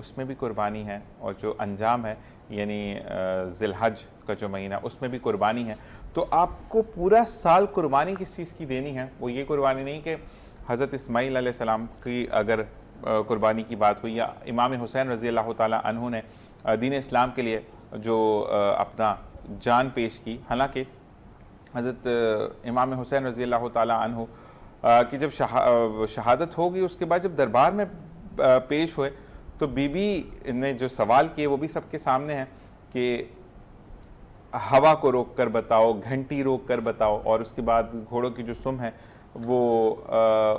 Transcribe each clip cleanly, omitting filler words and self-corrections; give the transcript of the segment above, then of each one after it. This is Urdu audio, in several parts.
اس میں بھی قربانی ہے, اور جو انجام ہے یعنی ذی الحج کا جو مہینہ اس میں بھی قربانی ہے. تو آپ کو پورا سال قربانی کس چیز کی دینی ہے؟ وہ یہ قربانی نہیں کہ حضرت اسماعیل علیہ السلام کی اگر قربانی کی بات ہوئی, یا امام حسین رضی اللہ تعالیٰ عنہ نے دین اسلام کے لیے جو اپنا جان پیش کی, حالانکہ حضرت امام حسین رضی اللہ تعالیٰ عنہ کی جب شہادت ہوگی اس کے بعد جب دربار میں پیش ہوئے تو بی بی نے جو سوال کیے وہ بھی سب کے سامنے ہیں کہ ہوا کو روک کر بتاؤ, گھنٹی روک کر بتاؤ, اور اس کے بعد گھوڑوں کی جو سم ہے وہ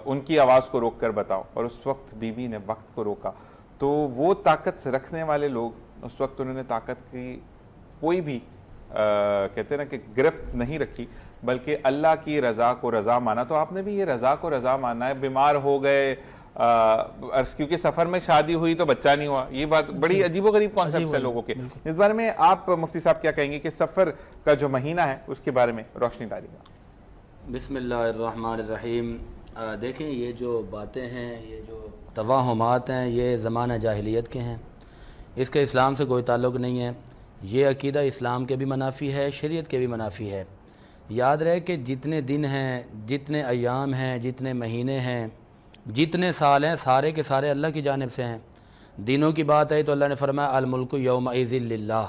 ان کی آواز کو روک کر بتاؤ, اور اس وقت بی بی نے وقت کو روکا. تو وہ طاقت رکھنے والے لوگ اس وقت انہوں نے طاقت کی کوئی بھی کہتے ہیں نا کہ گرفت نہیں رکھی, بلکہ اللہ کی رضا کو رضا مانا. تو آپ نے بھی یہ رضا کو رضا ماننا ہے. بیمار ہو گئے کیونکہ سفر میں شادی ہوئی تو بچہ نہیں ہوا, یہ بات بڑی عجیب و غریب کانسیپٹ ہے لوگوں کے. اس بارے میں آپ مفتی صاحب کیا کہیں گے کہ سفر کا جو مہینہ ہے اس کے بارے میں روشنی ڈالیے گا. بسم اللہ الرحمن الرحیم. دیکھیں یہ جو باتیں ہیں, یہ جو توہمات ہیں, یہ زمانہ جاہلیت کے ہیں, اس کے اسلام سے کوئی تعلق نہیں ہے. یہ عقیدہ اسلام کے بھی منافی ہے, شریعت کے بھی منافی ہے. یاد رہے کہ جتنے دن ہیں, جتنے ایام ہیں, جتنے مہینے ہیں, جتنے سال ہیں, سارے کے سارے اللہ کی جانب سے ہیں. دنوں کی بات ہے تو اللہ نے فرمایا الملک یومئذ للہ,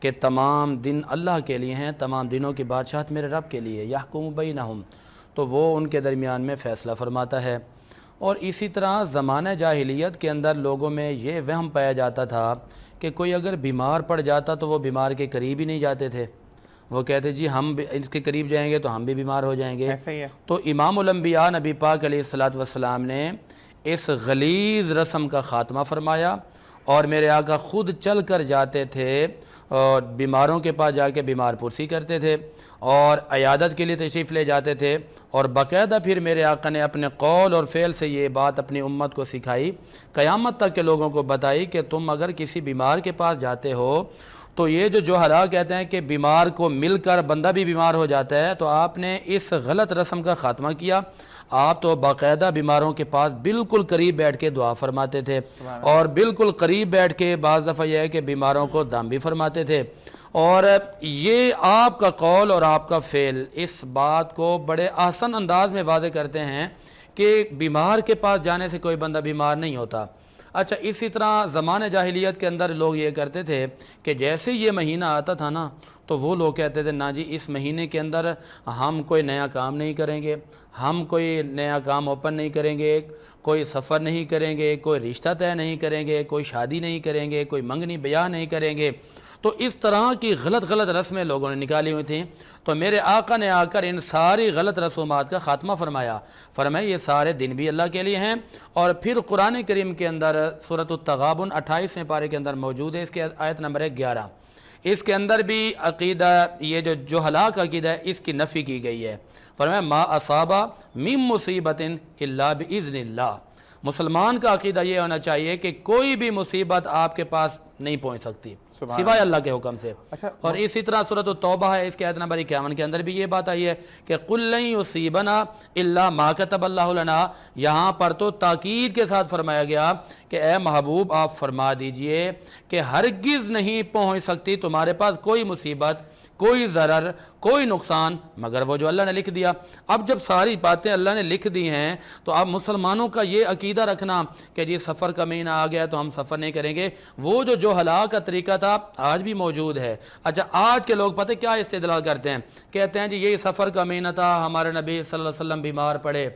کہ تمام دن اللہ کے لیے ہیں, تمام دنوں کی بادشاہت میرے رب کے لیے. یحکم بینہم, تو وہ ان کے درمیان میں فیصلہ فرماتا ہے. اور اسی طرح زمانہ جاہلیت کے اندر لوگوں میں یہ وہم پایا جاتا تھا کہ کوئی اگر بیمار پڑ جاتا تو وہ بیمار کے قریب ہی نہیں جاتے تھے. وہ کہتے جی ہم اس کے قریب جائیں گے تو ہم بھی بیمار ہو جائیں گے. ایسا ہی ہے. تو امام الانبیاء نبی پاک علیہ الصلوۃ والسلام نے اس غلیظ رسم کا خاتمہ فرمایا, اور میرے آقا خود چل کر جاتے تھے اور بیماروں کے پاس جا کے بیمار پرسی کرتے تھے, اور عیادت کے لیے تشریف لے جاتے تھے. اور باقاعدہ پھر میرے آقا نے اپنے قول اور فعل سے یہ بات اپنی امت کو سکھائی, قیامت تک کے لوگوں کو بتائی کہ تم اگر کسی بیمار کے پاس جاتے ہو تو یہ جو جوہلا کہتے ہیں کہ بیمار کو مل کر بندہ بھی بیمار ہو جاتا ہے, تو آپ نے اس غلط رسم کا خاتمہ کیا. آپ تو باقاعدہ بیماروں کے پاس بالکل قریب بیٹھ کے دعا فرماتے تھے, اور بالکل قریب بیٹھ کے بعض دفعہ یہ ہے کہ بیماروں کو دم بھی فرماتے تھے. اور یہ آپ کا قول اور آپ کا فعل اس بات کو بڑے احسن انداز میں واضح کرتے ہیں کہ بیمار کے پاس جانے سے کوئی بندہ بیمار نہیں ہوتا. اچھا, اسی طرح زمانہ جاہلیت کے اندر لوگ یہ کرتے تھے کہ جیسے یہ مہینہ آتا تھا نا, تو وہ لوگ کہتے تھے نا جی اس مہینے کے اندر ہم کوئی نیا کام نہیں کریں گے, ہم کوئی نیا کام اوپن نہیں کریں گے, کوئی سفر نہیں کریں گے, کوئی رشتہ طے نہیں کریں گے, کوئی شادی نہیں کریں گے, کوئی منگنی بیاہ نہیں کریں گے. تو اس طرح کی غلط رسمیں لوگوں نے نکالی ہوئی تھیں. تو میرے آقا نے آ کر ان ساری غلط رسومات کا خاتمہ فرمایا. یہ سارے دن بھی اللہ کے لیے ہیں. اور پھر قرآن کریم کے اندر سورۃ التغابن 28ویں پارے کے اندر موجود ہے, اس کے آیت نمبر 11, اس کے اندر بھی عقیدہ یہ جو جوہلا کا عقیدہ ہے اس کی نفی کی گئی ہے. فرمایا ما اصابہ من مصیبت الا باذن اللہ. مسلمان کا عقیدہ یہ ہونا چاہیے کہ کوئی بھی مصیبت آپ کے پاس نہیں پہنچ سکتی سوائے اللہ کے حکم سے. اور اسی طرح سورۃ التوبہ ہے, اس کے آیت نمبر 51 کے اندر بھی یہ بات آئی ہے کہ قل لن یصیبنا الا ما کتب اللہ لنا. یہاں پر تو تاکید کے ساتھ فرمایا گیا کہ اے محبوب آپ فرما دیجئے کہ ہرگز نہیں پہنچ سکتی تمہارے پاس کوئی مصیبت, کوئی ضرر, کوئی نقصان مگر وہ جو اللہ نے لکھ دیا. اب جب ساری باتیں اللہ نے لکھ دی ہیں تو اب مسلمانوں کا یہ عقیدہ رکھنا کہ جی سفر کا مہینہ آ گیا تو ہم سفر نہیں کریں گے, وہ جو جوہلا کا طریقہ تھا آج بھی موجود ہے. اچھا, آج کے لوگ پتہ کیا استدلال کرتے ہیں, کہتے ہیں جی یہی سفر کا مہینہ تھا, ہمارے نبی صلی اللہ علیہ وسلم بیمار پڑے,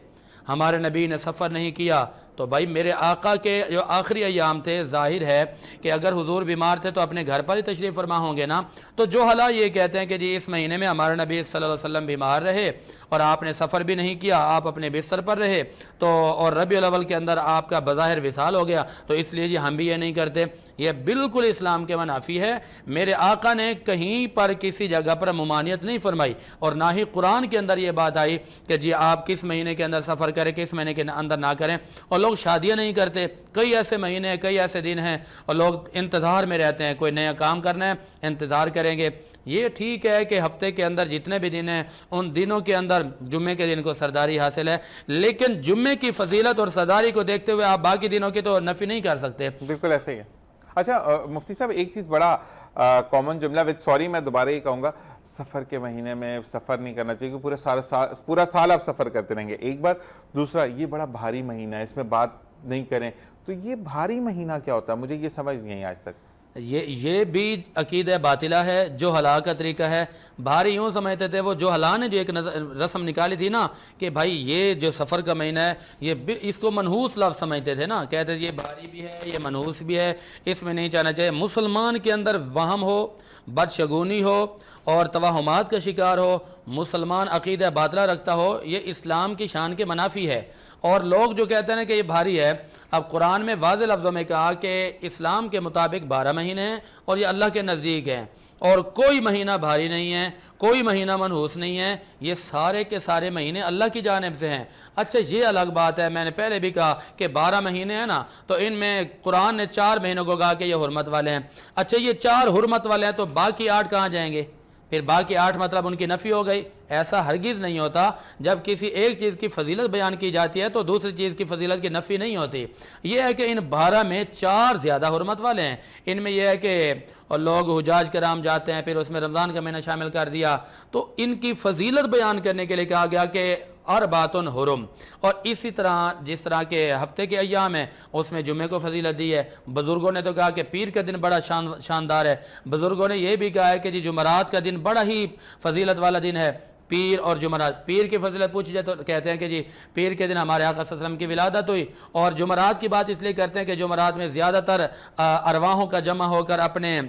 ہمارے نبی نے سفر نہیں کیا. تو بھائی میرے آقا کے جو آخری ایام تھے, ظاہر ہے کہ اگر حضور بیمار تھے تو اپنے گھر پر ہی تشریف فرما ہوں گے نا. تو جوہلا یہ کہتے ہیں کہ جی اس مہینے میں ہمارے نبی صلی اللہ علیہ وسلم بیمار رہے اور آپ نے سفر بھی نہیں کیا, آپ اپنے بستر پر رہے, تو اور ربیع الاول کے اندر آپ کا بظاہر وصال ہو گیا, تو اس لیے جی ہم بھی یہ نہیں کرتے. یہ بالکل اسلام کے منافی ہے. میرے آقا نے کہیں پر کسی جگہ پر ممانعت نہیں فرمائی, اور نہ ہی قرآن کے اندر یہ بات آئی کہ جی آپ کس مہینے کے اندر سفر کریں, کس مہینے کے اندر نہ کریں. اور لوگ شادیاں نہیں کرتے، کئی ایسے مہینے کئی ایسے دن ہیں اور لوگ انتظار میں رہتے ہیں، کوئی نیا کام کرنا ہے انتظار کریں گے۔ یہ ٹھیک ہے کہ ہفتے کے اندر جتنے بھی دن ہیں ان دنوں کے اندر جمعے کے دن کو سرداری حاصل ہے، لیکن جمعے کی فضیلت اور سرداری کو دیکھتے ہوئے آپ باقی دنوں کی تو نفی نہیں کر سکتے۔ بالکل ایسے ہی ہے۔ اچھا مفتی صاحب، ایک چیز بڑا کامن جملہ، وتھ سوری میں دوبارہ یہ کہوں گا، سفر کے مہینے میں سفر نہیں کرنا چاہیے کہ پورا سال آپ سفر کرتے رہیں گے، ایک بات۔ دوسرا، یہ بڑا بھاری مہینہ ہے، اس میں بات نہیں کریں، تو یہ بھاری مہینہ کیا ہوتا ہے؟ مجھے یہ سمجھ نہیں آئی آج تک۔ یہ بھی عقیدہ باطلہ ہے، جو حلا کا طریقہ ہے۔ بھاری یوں سمجھتے تھے وہ جو حلا نے جو ایک رسم نکالی تھی نا کہ بھائی یہ جو سفر کا مہینہ ہے یہ اس کو منحوس لفظ سمجھتے تھے نا، کہتے تھے یہ بھاری بھی ہے یہ منحوس بھی ہے، اس میں نہیں چاہنا چاہیے۔ مسلمان کے اندر وہم ہو، بدشگونی ہو اور توہمات کا شکار ہو، مسلمان عقیدہ باطلہ رکھتا ہو، یہ اسلام کی شان کے منافی ہے۔ اور لوگ جو کہتے ہیں کہ یہ بھاری ہے، اب قرآن میں واضح لفظوں میں کہا کہ اسلام کے مطابق 12 مہینے ہیں اور یہ اللہ کے نزدیک ہیں، اور کوئی مہینہ بھاری نہیں ہے، کوئی مہینہ منحوس نہیں ہے، یہ سارے کے سارے مہینے اللہ کی جانب سے ہیں۔ اچھا یہ الگ بات ہے، میں نے پہلے بھی کہا کہ 12 مہینے ہیں نا، تو ان میں قرآن نے 4 مہینوں کو کہا کہ یہ حرمت والے ہیں۔ اچھا یہ 4 حرمت والے ہیں تو باقی 8 کہاں جائیں گے؟ پھر باقی 8 مطلب ان کی نفی ہو گئی؟ ایسا ہرگز نہیں ہوتا۔ جب کسی ایک چیز کی فضیلت بیان کی جاتی ہے تو دوسری چیز کی فضیلت کی نفی نہیں ہوتی۔ یہ ہے کہ ان 12 میں 4 زیادہ حرمت والے ہیں۔ ان میں یہ ہے کہ لوگ حجاج کرام جاتے ہیں، پھر اس میں رمضان کا مہینہ شامل کر دیا، تو ان کی فضیلت بیان کرنے کے لیے کہا گیا کہ اربعۃ حرم۔ اور اسی طرح جس طرح کے ہفتے کے ایام ہیں اس میں جمعے کو فضیلت دی ہے۔ بزرگوں نے تو کہا کہ پیر کا دن بڑا شاندار ہے، بزرگوں نے یہ بھی کہا ہے کہ جی جمعرات کا دن بڑا ہی فضیلت والا دن ہے۔ پیر اور جمعرات، پیر کی فضیلت پوچھی جائے تو کہتے ہیں کہ جی پیر کے دن ہمارے آقا صلی اللہ علیہ وسلم کی ولادت ہوئی، اور جمعرات کی بات اس لیے کرتے ہیں کہ جمعرات میں زیادہ تر ارواحوں کا جمع ہو کر اپنے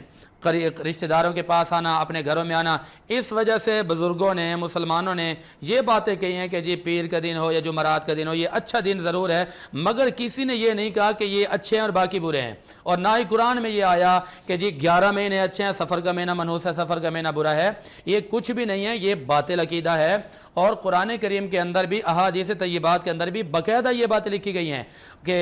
رشتہ داروں کے پاس آنا، اپنے گھروں میں آنا۔ اس وجہ سے بزرگوں نے، مسلمانوں نے یہ باتیں کہی ہیں کہ جی پیر کا دن ہو یا جمعرات کا دن ہو، یہ اچھا دن ضرور ہے، مگر کسی نے یہ نہیں کہا کہ یہ اچھے ہیں اور باقی برے ہیں۔ اور نہ ہی قرآن میں یہ آیا کہ جی 11 مہینے اچھے ہیں، سفر کا مہینہ منحوس ہے، سفر کا مہینہ برا ہے۔ یہ کچھ بھی نہیں ہے، یہ باطل عقیدہ ہے۔ اور قرآن کریم کے اندر بھی، احادیث طیبات کے اندر بھی باقاعدہ یہ باتیں لکھی گئی ہیں کہ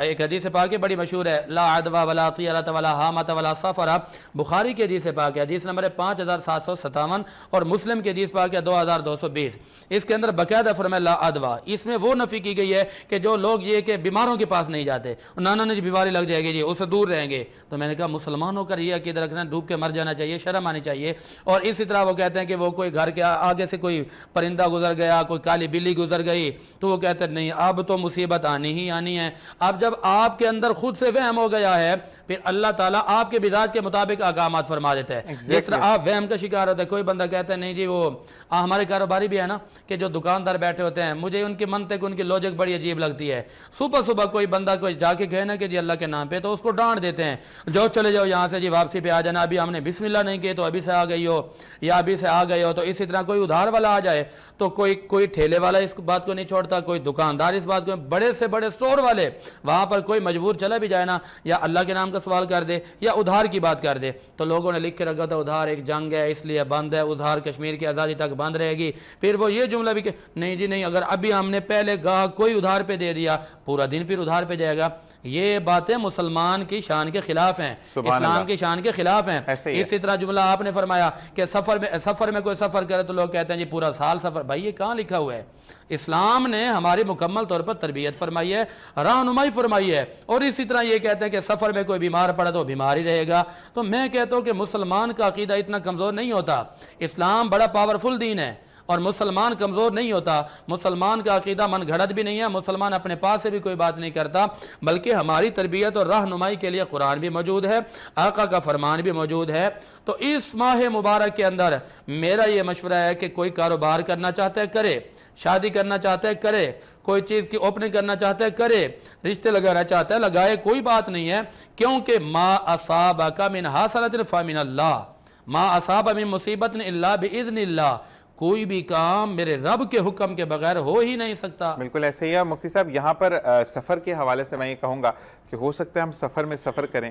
ایک حدیث پاک بڑی مشہور ہے، لا عدوى ولا طیرۃ ولا حامۃ ولا سفر، بخاری کی حدیث پاک ہے، حدیث نمبر 5757، اور مسلم کی حدیث پاک ہے 2220۔ اس کے اندر باقاعدہ فرمایا لا عدوى، اس میں وہ نفی کی گئی ہے کہ جو لوگ یہ کہ بیماروں کے پاس نہیں جاتے، نانا نے بیماری لگ جائے گی جی اس سے دور رہیں گے۔ تو میں نے کہا مسلمانوں کا یہ عقیدہ رکھنا ڈوب کے مر جانا چاہیے، شرم آنی چاہیے۔ اور اسی طرح وہ کہتے ہیں کہ وہ کوئی گھر کے آگے سے کوئی پرندہ گزر گیا، کوئی کالی بلی گزر گئی، تو وہ کہتے ہیں نہیں اب تو مصیبت آنی ہی آنی ہے۔ اب جب آپ کے اندر خود سے وہم ہو گیا ہے، پھر اللہ تعالیٰ آپ کے مزاج کے مطابق احکامات فرما دیتا ہے۔ جس طرح آپ وہم کا شکار ہوتے ہیں، کوئی بندہ کہتا ہے نہیں جی وہ ہمارے کاروباری بھی ہے نا کہ جو دکاندار بیٹھے ہوتے ہیں، مجھے ان کی منطق ان کی لوجک بڑی عجیب لگتی ہے۔ صبح صبح کوئی بندہ کوئی جا کے کہے نا کہ جی اللہ کے نام پہ، تو اس کو ڈانٹ دیتے ہیں، جو چلے جاؤ یہاں سے جی، واپسی پہ آ جانا، ابھی ہم نے بسم اللہ نہیں کیے تو ابھی سے آ گئی ہو، یا ابھی سے آ گئے ہو۔ تو اسی طرح کوئی ادھار والا آ جائے تو کوئی ٹھیلے والا اس بات کو نہیں چھوڑتا، کوئی دکاندار اس بات کو، بڑے سے بڑے سٹور والے، وہاں پر کوئی مجبور چلا بھی جائے نا، یا اللہ کے نام کا سوال کر دے یا ادھار کی بات کر دے، تو لوگوں نے لکھ کے رکھا تھا ادھار ایک جنگ ہے اس لیے بند ہے، ادھار کشمیر کی آزادی تک بند رہے گی۔ پھر وہ یہ جملہ بھی کہ نہیں جی نہیں، اگر ابھی ہم نے پہلے گاہک کوئی ادھار پہ دے دیا، پورا دن پھر ادھار پہ جائے گا۔ یہ باتیں مسلمان کی شان کے خلاف ہیں، اسلام کی شان کے خلاف ہیں۔ اسی طرح جملہ آپ نے فرمایا کہ سفر میں کوئی سفر کرے تو لوگ کہتے ہیں جی پورا سال سفر، بھائی یہ کہاں لکھا ہوا ہے؟ اسلام نے ہماری مکمل طور پر تربیت فرمائی ہے، رہنمائی فرمائی ہے، اور اسی طرح یہ کہتے ہیں کہ سفر میں کوئی بیمار پڑا تو بیمار ہی رہے گا۔ تو میں کہتا ہوں کہ مسلمان کا عقیدہ اتنا کمزور نہیں ہوتا، اسلام بڑا پاورفل دین ہے، اور مسلمان کمزور نہیں ہوتا۔ مسلمان کا عقیدہ من گھڑت بھی نہیں ہے، مسلمان اپنے پاس سے بھی کوئی بات نہیں کرتا، بلکہ ہماری تربیت اور رہنمائی کے لیے قرآن بھی موجود ہے، آقا کا فرمان بھی موجود ہے۔ تو اس ماہ مبارک کے اندر میرا یہ مشورہ ہے کہ کوئی کاروبار کرنا چاہتا ہے کرے، شادی کرنا چاہتا ہے کرے، کوئی چیز کی اوپننگ کرنا چاہتا ہے کرے، رشتے لگانا چاہتا ہے لگائے، کوئی بات نہیں ہے، کیونکہ ما اصابک من حسنۃ فمن اللہ، ما اصاب من مصیبت الا باذن اللہ، کوئی بھی کام میرے رب کے حکم کے بغیر ہو ہی نہیں سکتا۔ بالکل ایسے ہی ہے مفتی صاحب۔ یہاں پر سفر کے حوالے سے میں یہ کہوں گا کہ ہو سکتا ہے ہم سفر میں سفر کریں،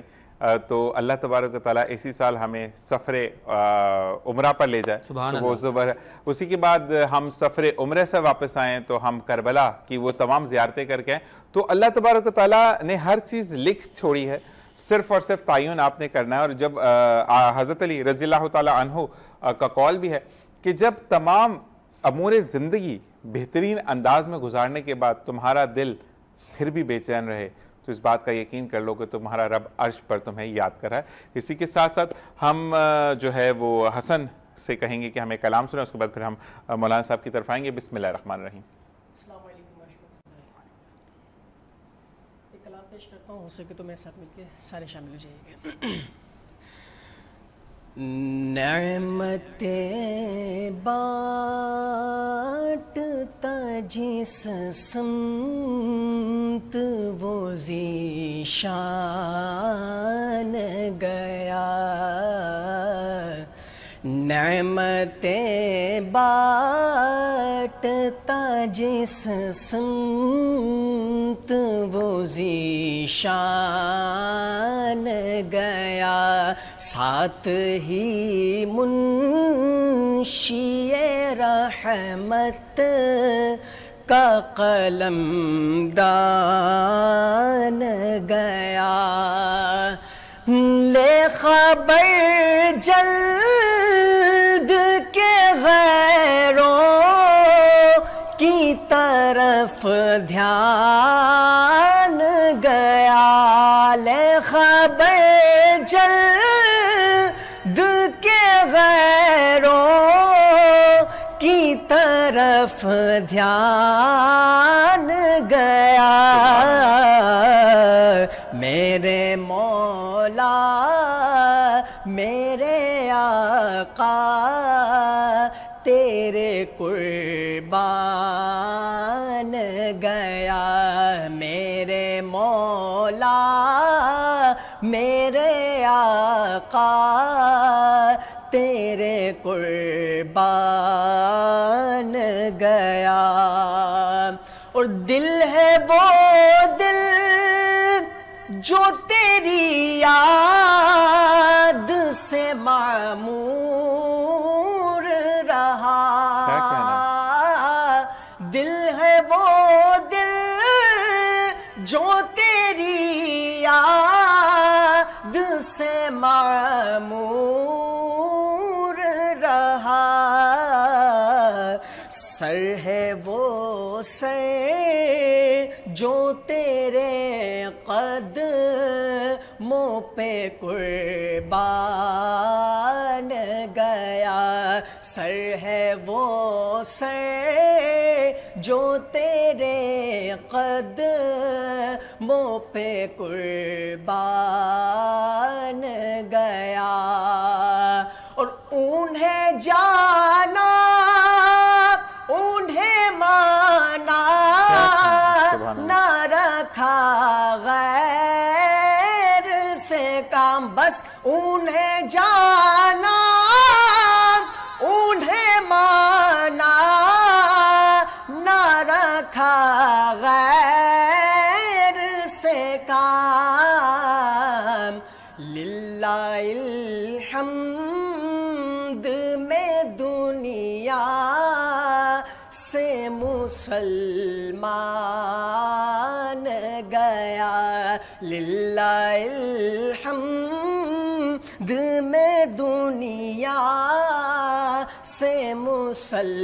تو اللہ تبارک و تعالیٰ اسی سال ہمیں سفر عمرہ پر لے جائے سبحان تو وہ اللہ۔ زبر ہے۔ اسی کے بعد ہم سفر عمرہ سے واپس آئیں تو ہم کربلا کی وہ تمام زیارتیں کر کے آئیں۔ تو اللہ تبارک و تعالیٰ نے ہر چیز لکھ چھوڑی ہے، صرف اور صرف تعین آپ نے کرنا ہے۔ اور جب حضرت علی رضی اللہ تعالیٰ عنہ کا قول بھی ہے کہ جب تمام امور زندگی بہترین انداز میں گزارنے کے بعد تمہارا دل پھر بھی بے چین رہے تو اس بات کا یقین کر لو کہ تمہارا رب عرش پر تمہیں یاد کر رہا ہے۔ اسی کے ساتھ ساتھ ہم جو ہے وہ حسن سے کہیں گے کہ ہمیں کلام سنیں، اس کے بعد پھر ہم مولانا صاحب کی طرف آئیں گے۔ بسم اللہ الرحمن الرحیم۔ السلام علیکم ورحمۃ اللہ۔ ایک کلام پیش کرتا ہوں، ہو سکے تو میرے ساتھ مل کے سارے شامل ہو جائیں گے۔ نعمتیں بانٹتا جس سمت وہ ذیشان گیا، نعمتیں بانٹتا جس سمت وہ ذیشان گیا، ساتھ ہی منشی رحمت کا قلم دان گیا، لے خبر جلد کے غیروں کی طرف دھیان گیا، لے خبر جلد کے غیروں کی طرف دھیان گیا، میرے مولا میرے آقا تیرے قربان گیا، میرے مولا میرے آقا تیرے قربان گیا، اور دل ہے وہ دل جو تیری یاد سے معمور رہا، دل ہے وہ دل جو تیری یاد سے معمور رہا، سر ہے وہ سر جو تیرے قدموں پہ قربان گیا، سر ہے وہ سر جو تیرے قدموں پہ قربان گیا، اور انہیں جانا انہیں مانا نہ رکھا غیر سے کام، بس انہیں جانا انہیں مانا نہ رکھا غیر سے کام، للہ الحمد میں دنیا سے مسلمان گیا، للہ الحمد میں دنیا سے مسلمان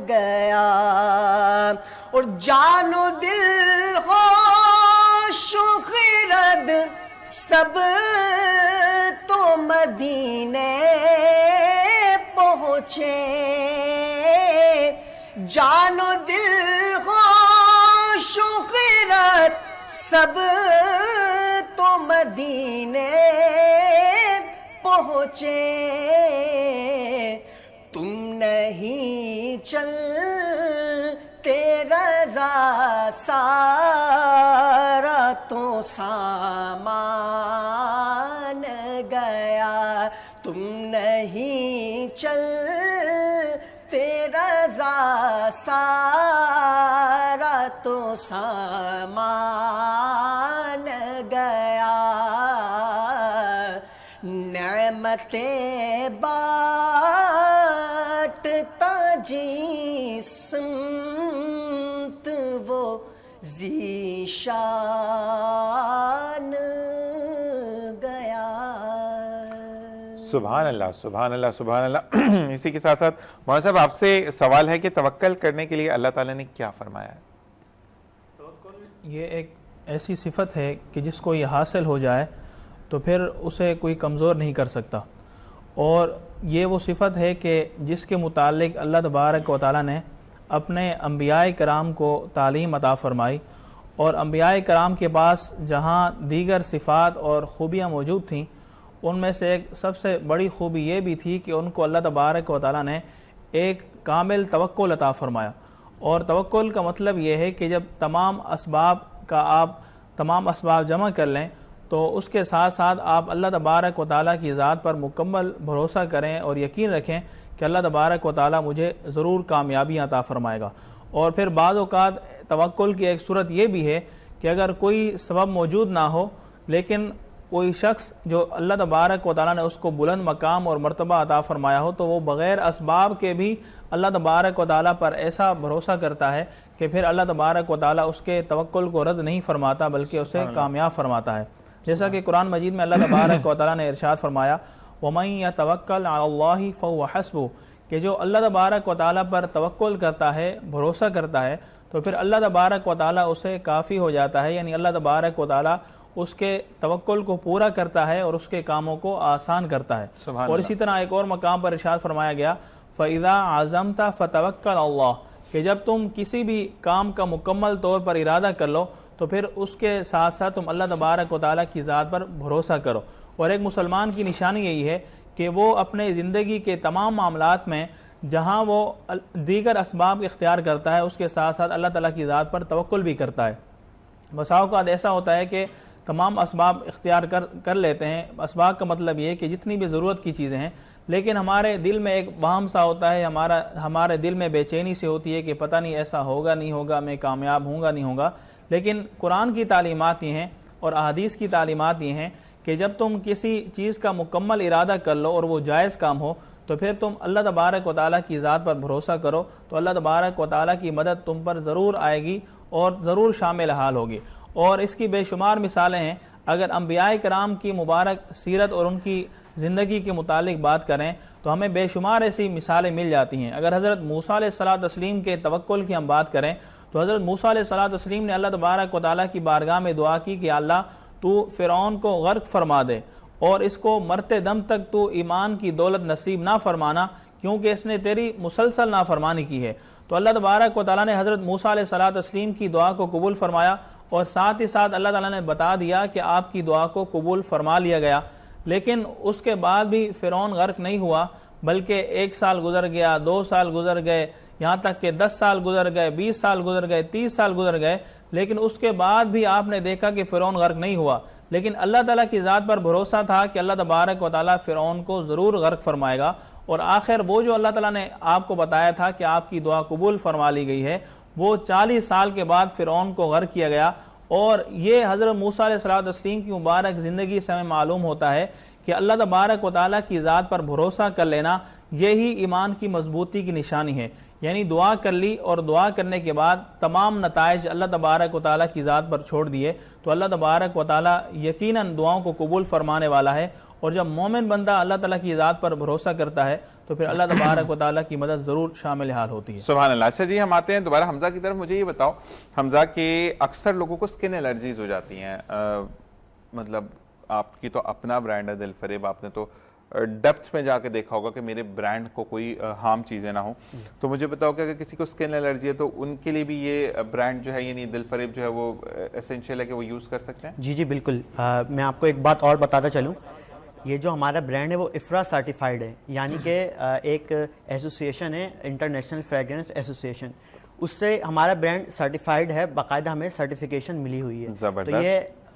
گیا، اور جان و دل ہوش و خرد سب تو مدینے پہنچے، جان و دل ہوش و خرد سب تو مدینے پہنچے، تم نہیں چلتے رضا سارا تو سامان گیا، تم نہیں چلتے رضا سارا تو سامان گیا نعمتیں بانٹتا جسمت وہ ذیشان گیا. سبحان اللہ سبحان اللہ سبحان اللہ. اسی کے ساتھ ساتھ مولانا صاحب آپ سے سوال ہے کہ توکل کرنے کے لیے اللہ تعالیٰ نے کیا فرمایا ہے؟ یہ ایک ایسی صفت ہے کہ جس کو یہ حاصل ہو جائے تو پھر اسے کوئی کمزور نہیں کر سکتا، اور یہ وہ صفت ہے کہ جس کے متعلق اللہ تبارک و تعالیٰ نے اپنے انبیاء کرام کو تعلیم عطا فرمائی، اور انبیاء کرام کے پاس جہاں دیگر صفات اور خوبیاں موجود تھیں ان میں سے ایک سب سے بڑی خوبی یہ بھی تھی کہ ان کو اللہ تبارک و تعالیٰ نے ایک کامل توکل عطا فرمایا. اور توکل کا مطلب یہ ہے کہ جب تمام اسباب جمع کر لیں تو اس کے ساتھ ساتھ آپ اللہ تبارک و تعالیٰ کی ذات پر مکمل بھروسہ کریں اور یقین رکھیں کہ اللہ تبارک و تعالیٰ مجھے ضرور کامیابیاں عطا فرمائے گا. اور پھر بعض اوقات توکل کی ایک صورت یہ بھی ہے کہ اگر کوئی سبب موجود نہ ہو لیکن کوئی شخص جو اللہ تبارک و تعالیٰ نے اس کو بلند مقام اور مرتبہ عطا فرمایا ہو تو وہ بغیر اسباب کے بھی اللہ تبارک و تعالیٰ پر ایسا بھروسہ کرتا ہے کہ پھر اللہ تبارک و تعالیٰ اس کے توکل کو رد نہیں فرماتا بلکہ اسے کامیاب فرماتا ہے. جیسا کہ قرآن مجید میں اللہ تبارک و تعالیٰ نے ارشاد فرمایا وَمَن يَتَوَكَّلْ عَلَى اللَّهِ فَهُوَ حَسْبُهُ، کہ جو اللہ تبارک و تعالیٰ پر توکل کرتا ہے، بھروسہ کرتا ہے، تو پھر اللہ تبارک و تعالیٰ اسے کافی ہو جاتا ہے. یعنی اللہ تبارک و تعالیٰ اس کے توکل کو پورا کرتا ہے اور اس کے کاموں کو آسان کرتا ہے. اور اسی طرح ایک اور مقام پر ارشاد فرمایا گیا فَإِذَا عَزَمْتَ فَتَوَكَّلْ عَلَى اللَّهِ، کہ جب تم کسی بھی کام کا مکمل طور پر ارادہ کر لو تو پھر اس کے ساتھ ساتھ تم اللہ تبارک و تعالیٰ کی ذات پر بھروسہ کرو. اور ایک مسلمان کی نشانی یہی ہے کہ وہ اپنے زندگی کے تمام معاملات میں جہاں وہ دیگر اسباب اختیار کرتا ہے اس کے ساتھ ساتھ اللہ تعالیٰ کی ذات پر توکل بھی کرتا ہے. بسا اوقات ایسا ہوتا ہے کہ تمام اسباب اختیار کر لیتے ہیں. اسباب کا مطلب یہ ہے کہ جتنی بھی ضرورت کی چیزیں ہیں، لیکن ہمارے دل میں ایک وہم سا ہوتا ہے، ہمارے دل میں بے چینی سے ہوتی ہے کہ پتہ نہیں ایسا ہوگا نہیں ہوگا، میں کامیاب ہوں گا نہیں ہوگا. لیکن قرآن کی تعلیمات یہ ہیں اور احادیث کی تعلیمات یہ ہیں کہ جب تم کسی چیز کا مکمل ارادہ کر لو اور وہ جائز کام ہو تو پھر تم اللہ تبارک و تعالیٰ کی ذات پر بھروسہ کرو تو اللہ تبارک و تعالیٰ کی مدد تم پر ضرور آئے گی اور ضرور شامل حال ہوگی. اور اس کی بے شمار مثالیں ہیں. اگر انبیاء کرام کی مبارک سیرت اور ان کی زندگی کے متعلق بات کریں تو ہمیں بے شمار ایسی مثالیں مل جاتی ہیں. اگر حضرت موسیٰ علیہ السلام کے توکل کی ہم بات کریں تو حضرت موسیٰ علیہ السلام نے اللہ تبارک و تعالیٰ کی بارگاہ میں دعا کی کہ اللہ تو فرعون کو غرق فرما دے اور اس کو مرتے دم تک تو ایمان کی دولت نصیب نہ فرمانا کیونکہ اس نے تیری مسلسل نافرمانی کی ہے. تو اللہ تبارک و تعالیٰ نے حضرت موسیٰ علیہ السلام کی دعا کو قبول فرمایا اور ساتھ ہی ساتھ اللہ تعالیٰ نے بتا دیا کہ آپ کی دعا کو قبول فرما لیا گیا. لیکن اس کے بعد بھی فرعون غرق نہیں ہوا بلکہ 1 سال گزر گیا، 2 سال گزر گئے، یہاں تک کہ 10 سال گزر گئے، 20 سال گزر گئے، 30 سال گزر گئے، لیکن اس کے بعد بھی آپ نے دیکھا کہ فرعون غرق نہیں ہوا. لیکن اللہ تعالیٰ کی ذات پر بھروسہ تھا کہ اللہ تبارک و تعالیٰ فرعون کو ضرور غرق فرمائے گا. اور آخر وہ جو اللہ تعالیٰ نے آپ کو بتایا تھا کہ آپ کی دعا قبول فرما لی گئی ہے وہ 40 سال کے بعد فرعون کو غرق کیا گیا. اور یہ حضرت موسیٰ علیہ السلام کی مبارک زندگی سے ہمیں معلوم ہوتا ہے کہ اللہ تبارک و تعالیٰ کی ذات پر بھروسہ کر لینا یہی ایمان کی مضبوطی کی نشانی ہے. یعنی دعا کر لی اور دعا کرنے کے بعد تمام نتائج اللہ تبارک و تعالیٰ کی ذات پر چھوڑ دیے تو اللہ تبارک و تعالیٰ یقیناً دعاؤں کو قبول فرمانے والا ہے. اور جب مومن بندہ اللہ تعالیٰ کی ذات پر بھروسہ کرتا ہے تو پھر اللہ تبارک و تعالیٰ کی مدد ضرور شامل حال ہوتی ہے. سبحان اللہ. اچھا جی، ہم آتے ہیں دوبارہ حمزہ کی طرف. مجھے یہ بتاؤ حمزہ کہ اکثر لوگوں کو سکن الرجیز ہو جاتی ہیں. مطلب آپ کی تو اپنا برانڈ ہے دل فریب، آپ نے تو ڈیپتھ میں جا کے دیکھا ہوگا کہ میرے برانڈ کو کوئی ہارم چیزیں نہ ہوں. تو مجھے بتاؤ کہ اگر کسی کو سکن الرجی ہے تو ان کے لیے بھی یہ برانڈ جو ہے یعنی دل فریب جو ہے وہ اسینشیل ہے کہ وہ یوز کر سکتے ہیں؟ جی بالکل. میں آپ کو ایک بات اور بتاتا چلوں. یہ جو ہمارا برانڈ ہے وہ افرا سرٹیفائیڈ ہے، یعنی کہ ایک ایسوسیشن ہے انٹرنیشنل فریگرنس ایسوسیشن، اس سے ہمارا برانڈ سرٹیفائیڈ ہے، باقاعدہ ہمیں سرٹیفیکیشن ملی ہوئی ہے. تو یہ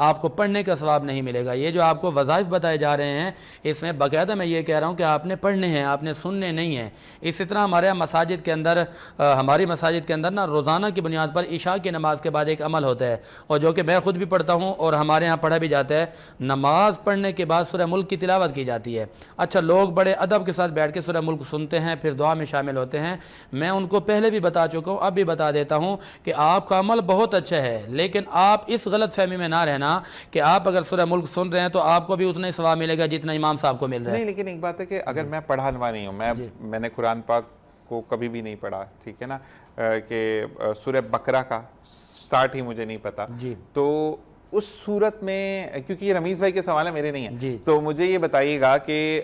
آپ کو پڑھنے کا ثواب نہیں ملے گا۔ یہ جو آپ کو وظائف بتائے جا رہے ہیں اس میں باقاعدہ میں یہ کہہ رہا ہوں کہ آپ نے پڑھنے ہیں، آپ نے سننے نہیں ہیں۔ اسی طرح ہمارے مساجد کے اندر ہماری مساجد کے اندر نا روزانہ کی بنیاد پر عشاء کی نماز کے بعد ایک عمل ہوتا ہے، اور جو کہ میں خود بھی پڑھتا ہوں اور ہمارے ہاں پڑھا بھی جاتا ہے۔ نماز پڑھنے کے بعد سورہ ملک کی تلاوت کی جاتی ہے۔ اچھا، لوگ بڑے ادب کے ساتھ بیٹھ کے سورہ ملک سنتے ہیں، پھر دعا میں شامل ہوتے ہیں۔ میں ان کو پہلے بھی بتا چکا ہوں، اب بھی بتا دیتا ہوں کہ آپ کا عمل بہت اچھا ہے، لیکن آپ اس غلط فہمی میں نہ رہنا کہ آپ اگر سورہ ملک سن رہے ہیں تو آپ کو بھی اتنا ہی ثواب ملے گا جتنا امام صاحب کو مل رہا ہے۔ نہیں، لیکن ایک بات ہے کہ اگر میں پڑھانوا نہیں ہوں، میں نے قرآن پاک کو کبھی بھی نہیں پڑھا، ٹھیک ہے نا، کہ سورہ بقرہ کا سٹارٹ ہی مجھے نہیں پتا، تو اس صورت میں، کیونکہ یہ رمیز بھائی کے سوال ہے، میرے نہیں ہیں، تو مجھے یہ بتائیے گا کہ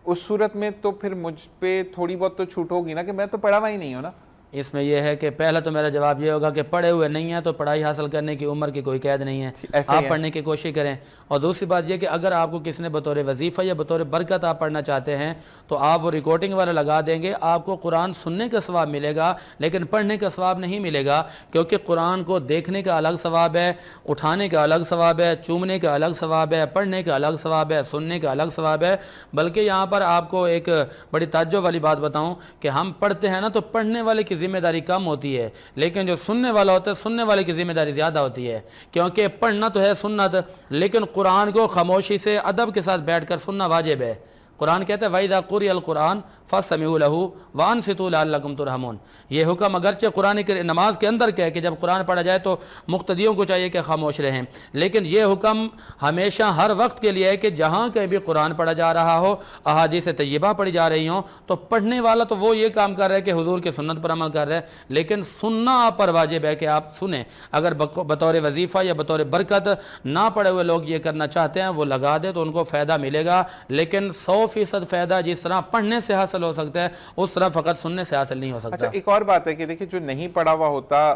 اس صورت میں تو پھر مجھ پہ تھوڑی بہت تو چھوٹ ہوگی نا، کہ میں تو پڑھا ہوا ہی نہیں ہوں نا۔ اس میں یہ ہے کہ پہلا تو میرا جواب یہ ہوگا کہ پڑھے ہوئے نہیں ہیں تو پڑھائی حاصل کرنے کی عمر کی کوئی قید نہیں ہے، آپ پڑھنے کی کوشش کریں۔ اور دوسری بات یہ کہ اگر آپ کو کسی نے بطور وظیفہ یا بطور برکت آپ پڑھنا چاہتے ہیں تو آپ وہ ریکارڈنگ والا لگا دیں گے، آپ کو قرآن سننے کا ثواب ملے گا لیکن پڑھنے کا ثواب نہیں ملے گا، کیونکہ قرآن کو دیکھنے کا الگ ثواب ہے، اٹھانے کا الگ ثواب ہے، چومنے کا الگ ثواب ہے، پڑھنے کا الگ ثواب ہے، سننے کا الگ ثواب ہے۔ بلکہ یہاں پر آپ کو ایک بڑی تعجب والی بات بتاؤں کہ ہم پڑھتے ہیں نا تو پڑھنے والے کی ذمہ داری کم ہوتی ہے، لیکن جو سننے والا ہوتا ہے سننے والے کی ذمہ داری زیادہ ہوتی ہے، کیونکہ پڑھنا تو ہے سنت، لیکن قرآن کو خاموشی سے ادب کے ساتھ بیٹھ کر سننا واجب ہے۔ قرآن کہتا ہے وَإِذَا قُرِئَ الْقُرْآنُ فَاسْتَمِعُوا لَهُ وَأَنصِتُوا لَعَلَّكُمْ تُرْحَمُونَ۔ یہ حکم اگرچہ قرآن کی نماز کے اندر کہے کہ جب قرآن پڑھا جائے تو مقتدیوں کو چاہیے کہ خاموش رہیں، لیکن یہ حکم ہمیشہ ہر وقت کے لیے ہے کہ جہاں کہیں بھی قرآن پڑھا جا رہا ہو، احادیث طیبہ پڑھی جا رہی ہوں، تو پڑھنے والا تو وہ یہ کام کر رہا ہے کہ حضور کی سنت پر عمل کر رہا ہے، لیکن سننا آپ پر واجب ہے کہ آپ سنیں۔ اگر بطور وظیفہ یا بطور برکت نہ پڑھے ہوئے لوگ یہ کرنا چاہتے ہیں وہ لگا دیں تو ان کو فائدہ ملے گا، لیکن 100% فائدہ جس طرح پڑھنے سے حاصل ہو سکتا ہے اس طرح فقط سننے سے حاصل نہیں ہو سکتا۔ اچھا، ایک اور بات ہے کہ دیکھیں جو نہیں پڑھا ہوا ہوتا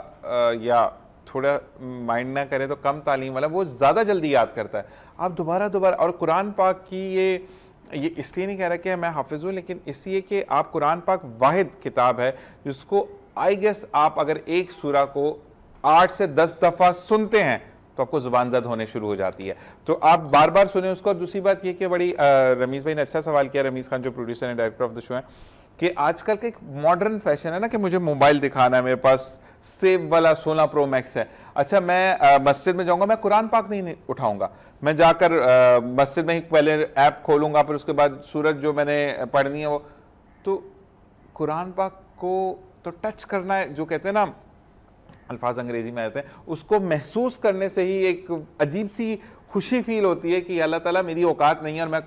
یا تھوڑا مائنڈ نہ کرے تو کم تعلیم والا وہ زیادہ جلدی یاد کرتا ہے۔ آپ دوبارہ اور قرآن پاک کی یہ اس لیے نہیں کہہ رہا کہ میں حافظ ہوں، لیکن اس لیے کہ آپ قرآن پاک واحد کتاب ہے جس کو آئی گیس آپ اگر ایک سورہ کو 8 سے 10 دفعہ سنتے ہیں تو آپ کو زبان زد ہونے شروع ہو جاتی ہے، تو آپ بار بار سنیں اس کو۔ اور دوسری بات یہ کہ بڑی رمیز بھائی نے اچھا سوال کیا، رمیز خان جو پروڈیوسر ہیں، ڈائریکٹر آف دا شو ہیں، کہ آج کل کا ایک ماڈرن فیشن ہے نا کہ مجھے موبائل دکھانا ہے، میرے پاس سیب والا 16 پرو میکس ہے، اچھا میں مسجد میں جاؤں گا، میں قرآن پاک نہیں اٹھاؤں گا، میں جا کر مسجد میں ہی پہلے ایپ کھولوں گا، پھر اس کے بعد سورت جو میں نے پڑھنی ہے وہ، تو قرآن پاک کو تو ٹچ کرنا ہے، جو کہتے ہیں نا الفاظ انگریزی میں آتے ہیں، اس کو محسوس کرنے سے ہی ایک عجیب سی خوشی فیل ہوتی ہے کہ اللہ تعالیٰ میری اوقات نہیں ہے اور میں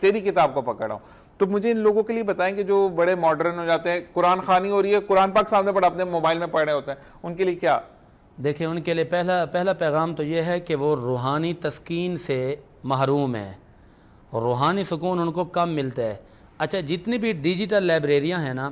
تیری کتاب کو پکڑا ہوں۔ تو مجھے ان لوگوں کے لیے بتائیں کہ جو بڑے ماڈرن ہو جاتے ہیں، قرآن خوانی ہو رہی ہے، قرآن پاک سامنے پڑھا، اپنے موبائل میں پڑھ رہے ہوتے ہیں، ان کے لیے کیا؟ دیکھیں ان کے لیے پہلا پیغام تو یہ ہے کہ وہ روحانی تسکین سے محروم ہیں، روحانی سکون ان کو کم ملتا ہے۔ اچھا، جتنی بھی ڈیجیٹل لائبریریاں ہیں نا،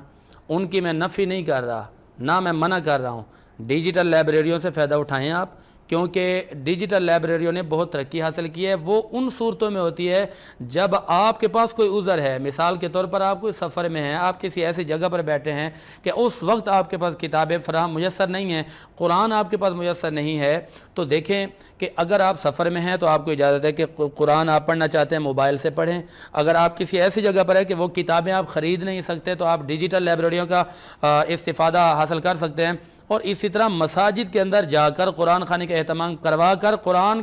ان کی میں نفی نہیں کر رہا، نہ میں منع کر رہا ہوں، ڈیجیٹل لائبریریوں سے فائدہ اٹھائیں آپ، کیونکہ ڈیجیٹل لائبریریوں نے بہت ترقی حاصل کی ہے۔ وہ ان صورتوں میں ہوتی ہے جب آپ کے پاس کوئی عذر ہے، مثال کے طور پر آپ کوئی سفر میں ہیں، آپ کسی ایسی جگہ پر بیٹھے ہیں کہ اس وقت آپ کے پاس کتابیں فراہم میسر نہیں ہیں، قرآن آپ کے پاس میسر نہیں ہے، تو دیکھیں کہ اگر آپ سفر میں ہیں تو آپ کو اجازت ہے کہ قرآن آپ پڑھنا چاہتے ہیں موبائل سے پڑھیں۔ اگر آپ کسی ایسی جگہ پر ہے کہ وہ کتابیں آپ خرید نہیں سکتے تو آپ ڈیجیٹل لائبریریوں کا استفادہ حاصل کر سکتے ہیں۔ اور اسی طرح مساجد کے اندر جا کر قرآن خوانی کا اہتمام کروا کر، قرآن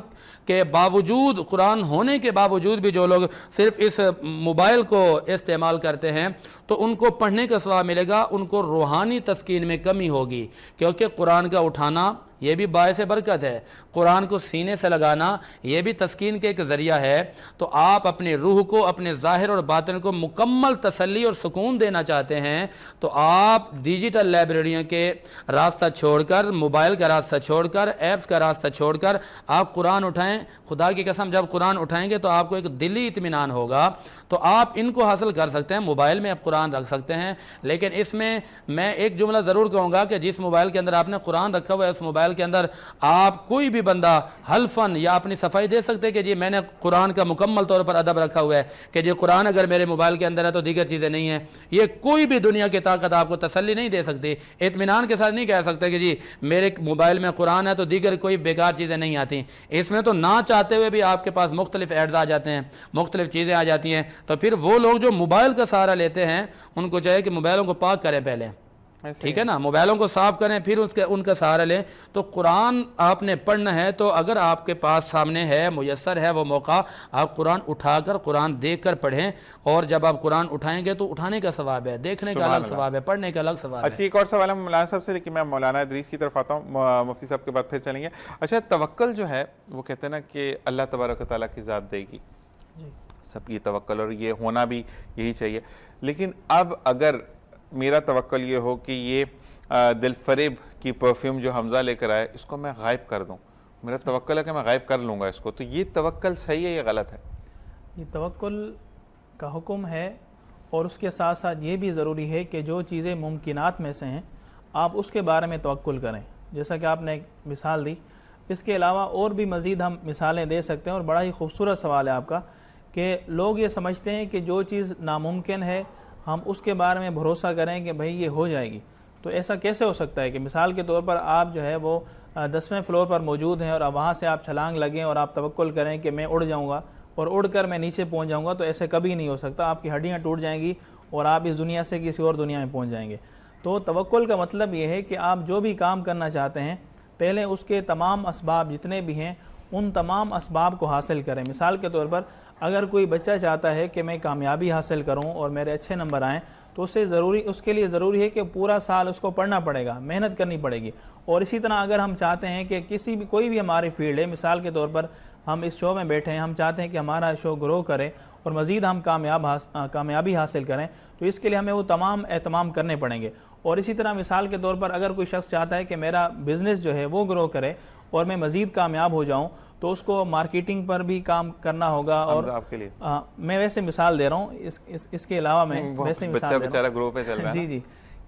کے باوجود، قرآن ہونے کے باوجود بھی جو لوگ صرف اس موبائل کو استعمال کرتے ہیں تو ان کو پڑھنے کا ثواب ملے گا، ان کو روحانی تسکین میں کمی ہوگی، کیونکہ قرآن کا اٹھانا یہ بھی باعث برکت ہے، قرآن کو سینے سے لگانا یہ بھی تسکین کے ایک ذریعہ ہے۔ تو آپ اپنی روح کو، اپنے ظاہر اور باطن کو مکمل تسلی اور سکون دینا چاہتے ہیں تو آپ ڈیجیٹل لائبریریوں کے راستہ چھوڑ کر، موبائل کا راستہ چھوڑ کر، ایپس کا راستہ چھوڑ کر آپ قرآن اٹھائیں۔ خدا کی قسم جب قرآن اٹھائیں گے تو آپ کو ایک دلی اطمینان ہوگا، تو آپ ان کو حاصل کر سکتے ہیں۔ موبائل میں آپ قرآن رکھ سکتے ہیں، لیکن اس میں میں ایک جملہ ضرور کہوں گا کہ جس موبائل کے اندر آپ نے قرآن رکھا ہوا ہے اس موبائل موبائل کے اندر آپ کوئی بھی بندہ حلفاً یا اپنی صفائی دے سکتے کہ جی میں نے قرآن کا مکمل طور پر ادب رکھا ہوا ہے کہ جی قرآن اگر میرے موبائل کے اندر ہے تو دیگر چیزیں نہیں ہیں؟ یہ کوئی بھی دنیا کی طاقت آپ کو تسلی نہیں دے سکتی، اطمینان کے ساتھ نہیں کہہ سکتے کہ جی میرے موبائل میں قرآن ہے تو دیگر کوئی بیکار چیزیں نہیں آتی۔ اس میں تو نہ چاہتے ہوئے بھی آپ کے پاس مختلف ایڈز آ جاتے ہیں، مختلف چیزیں آ جاتی ہیں۔ تو پھر وہ لوگ جو موبائل کا سہارا لیتے ہیں ان کو چاہیے کہ موبائلوں کو پاک کریں پہلے، ٹھیک ہے نا، موبائلوں کو صاف کریں پھر ان کا سہارا لیں۔ تو قرآن آپ نے پڑھنا ہے تو اگر آپ کے پاس سامنے ہے، میسر ہے وہ موقع، آپ قرآن اٹھا کر قرآن دیکھ کر پڑھیں، اور جب آپ قرآن اٹھائیں گے تو اٹھانے کا ثواب ہے، دیکھنے کا الگ ثواب ہے، پڑھنے کا الگ ثواب ہے۔ اچھا ایک اور سوال ہے مولانا صاحب سے، لیکن میں مولانا ادریس کی طرف آتا ہوں، مفتی صاحب کے بعد پھر چلیں گے۔ اچھا توکل جو ہے وہ کہتے ہیں نا کہ اللہ تبارک و تعالیٰ کی ذات دے گی، سب کی توکل، اور یہ ہونا بھی یہی چاہیے۔ لیکن اب اگر میرا توکل یہ ہو کہ یہ دل فریب کی پرفیوم جو حمزہ لے کر آئے اس کو میں غائب کر دوں، میرا توکل ہے کہ میں غائب کر لوں گا اس کو، تو یہ توکل صحیح ہے یا غلط ہے؟ یہ توکل کا حکم ہے، اور اس کے ساتھ ساتھ یہ بھی ضروری ہے کہ جو چیزیں ممکنات میں سے ہیں آپ اس کے بارے میں توکل کریں، جیسا کہ آپ نے ایک مثال دی۔ اس کے علاوہ اور بھی مزید ہم مثالیں دے سکتے ہیں، اور بڑا ہی خوبصورت سوال ہے آپ کا کہ لوگ یہ سمجھتے ہیں کہ جو چیز ناممکن ہے ہم اس کے بارے میں بھروسہ کریں کہ بھئی یہ ہو جائے گی۔ تو ایسا کیسے ہو سکتا ہے کہ مثال کے طور پر آپ جو ہے وہ 10ویں فلور پر موجود ہیں اور اب وہاں سے آپ چھلانگ لگیں اور آپ توکل کریں کہ میں اڑ جاؤں گا اور اڑ کر میں نیچے پہنچ جاؤں گا، تو ایسے کبھی نہیں ہو سکتا، آپ کی ہڈیاں ٹوٹ جائیں گی اور آپ اس دنیا سے کسی اور دنیا میں پہنچ جائیں گے۔ تو توکل کا مطلب یہ ہے کہ آپ جو بھی کام کرنا چاہتے ہیں پہلے اس کے تمام اسباب جتنے بھی ہیں ان تمام اسباب کو حاصل کریں۔ مثال کے طور پر اگر کوئی بچہ چاہتا ہے کہ میں کامیابی حاصل کروں اور میرے اچھے نمبر آئیں تو اس کے لیے ضروری ہے کہ پورا سال اس کو پڑھنا پڑے گا، محنت کرنی پڑے گی۔ اور اسی طرح اگر ہم چاہتے ہیں کہ کوئی بھی ہماری فیلڈ ہے، مثال کے طور پر ہم اس شو میں بیٹھے ہیں، ہم چاہتے ہیں کہ ہمارا شو گرو کرے اور مزید ہم کامیابی حاصل کریں، تو اس کے لیے ہمیں وہ تمام اہتمام کرنے پڑیں گے۔ اور اسی طرح مثال کے طور پر اگر کوئی شخص چاہتا ہے کہ میرا بزنس جو ہے وہ گرو کرے اور میں مزید کامیاب ہو جاؤں تو اس کو مارکیٹنگ پر بھی کام کرنا ہوگا۔ اور آپ کے لیے میں ویسے مثال دے رہا ہوں، اس کے علاوہ میں ویسے مثال دے رہا ہوں، بیچارہ گروہ پہ چل رہا ہے جی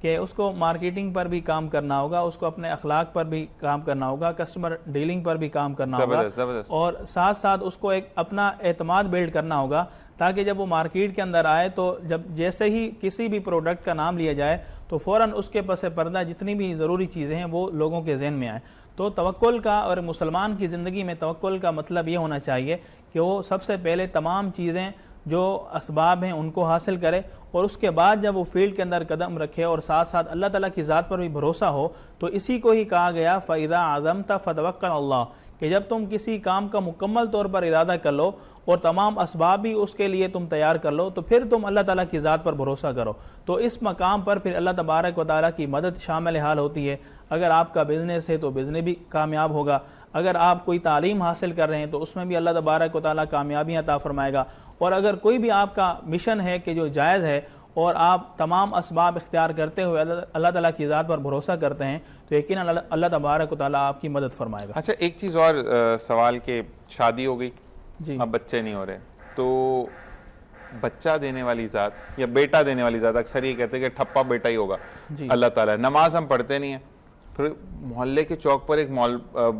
کہ اس کو مارکیٹنگ پر بھی کام کرنا ہوگا، اس کو اپنے اخلاق پر بھی کام کرنا ہوگا، کسٹمر ڈیلنگ پر بھی کام کرنا ہوگا، اور ساتھ ساتھ اس کو ایک اپنا اعتماد بلڈ کرنا ہوگا تاکہ جب وہ مارکیٹ کے اندر آئے تو جیسے ہی کسی بھی پروڈکٹ کا نام لیا جائے تو فوراً اس کے پس پردہ جتنی بھی ضروری چیزیں ہیں وہ لوگوں کے ذہن میں آئیں۔ تو توکل کا اور مسلمان کی زندگی میں توکل کا مطلب یہ ہونا چاہیے کہ وہ سب سے پہلے تمام چیزیں جو اسباب ہیں ان کو حاصل کرے، اور اس کے بعد جب وہ فیلڈ کے اندر قدم رکھے اور ساتھ ساتھ اللہ تعالیٰ کی ذات پر بھی بھروسہ ہو، تو اسی کو ہی کہا گیا فَإِذَا عَزَمْتَ فَتَوَكَّلْ عَلَى اللَّهِ، کہ جب تم کسی کام کا مکمل طور پر ارادہ کر لو اور تمام اسباب بھی اس کے لیے تم تیار کر لو تو پھر تم اللہ تعالیٰ کی ذات پر بھروسہ کرو۔ تو اس مقام پر پھر اللہ تبارک و تعالیٰ کی مدد شامل حال ہوتی ہے۔ اگر آپ کا بزنس ہے تو بزنس بھی کامیاب ہوگا، اگر آپ کوئی تعلیم حاصل کر رہے ہیں تو اس میں بھی اللہ تبارک و تعالیٰ کامیابی عطا فرمائے گا، اور اگر کوئی بھی آپ کا مشن ہے کہ جو جائز ہے اور آپ تمام اسباب اختیار کرتے ہوئے اللہ تعالیٰ کی ذات پر بھروسہ کرتے ہیں تو یقیناً اللہ تبارک و تعالیٰ آپ کی مدد فرمائے گا۔ اچھا ایک چیز اور سوال کہ شادی ہو گئی، جی اب بچے نہیں ہو رہے، تو بچہ دینے والی ذات یا بیٹا دینے والی ذات، اکثر یہ کہتے ہیں کہ ٹھپا بیٹا ہی ہوگا اللہ تعالیٰ، نماز ہم پڑھتے نہیں ہیں، پھر محلے کے چوک پر ایک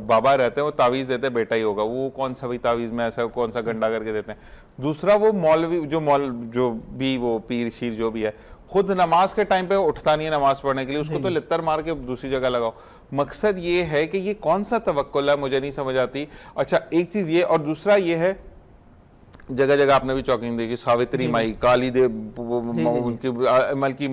بابا رہتے ہیں وہ تعویذ دیتے بیٹا ہی ہوگا، وہ کون سا بھی تعویذ میں ایسا کون سا گنڈا کر کے دیتے ہیں۔ دوسرا وہ مولوی جو بھی وہ پیر شیر جو بھی ہے خود نماز کے ٹائم پہ اٹھتا نہیں ہے نماز پڑھنے کے لیے، اس کو تو لتر مار کے دوسری جگہ لگاؤ۔ مقصد یہ ہے کہ یہ کون سا توکل ہے، مجھے نہیں سمجھ آتی۔ اچھا ایک چیز یہ، اور دوسرا یہ ہے جگہ جگہ آپ نے بھی چوکنگ دیکھی، ساوتری مائی، کالی عمل کی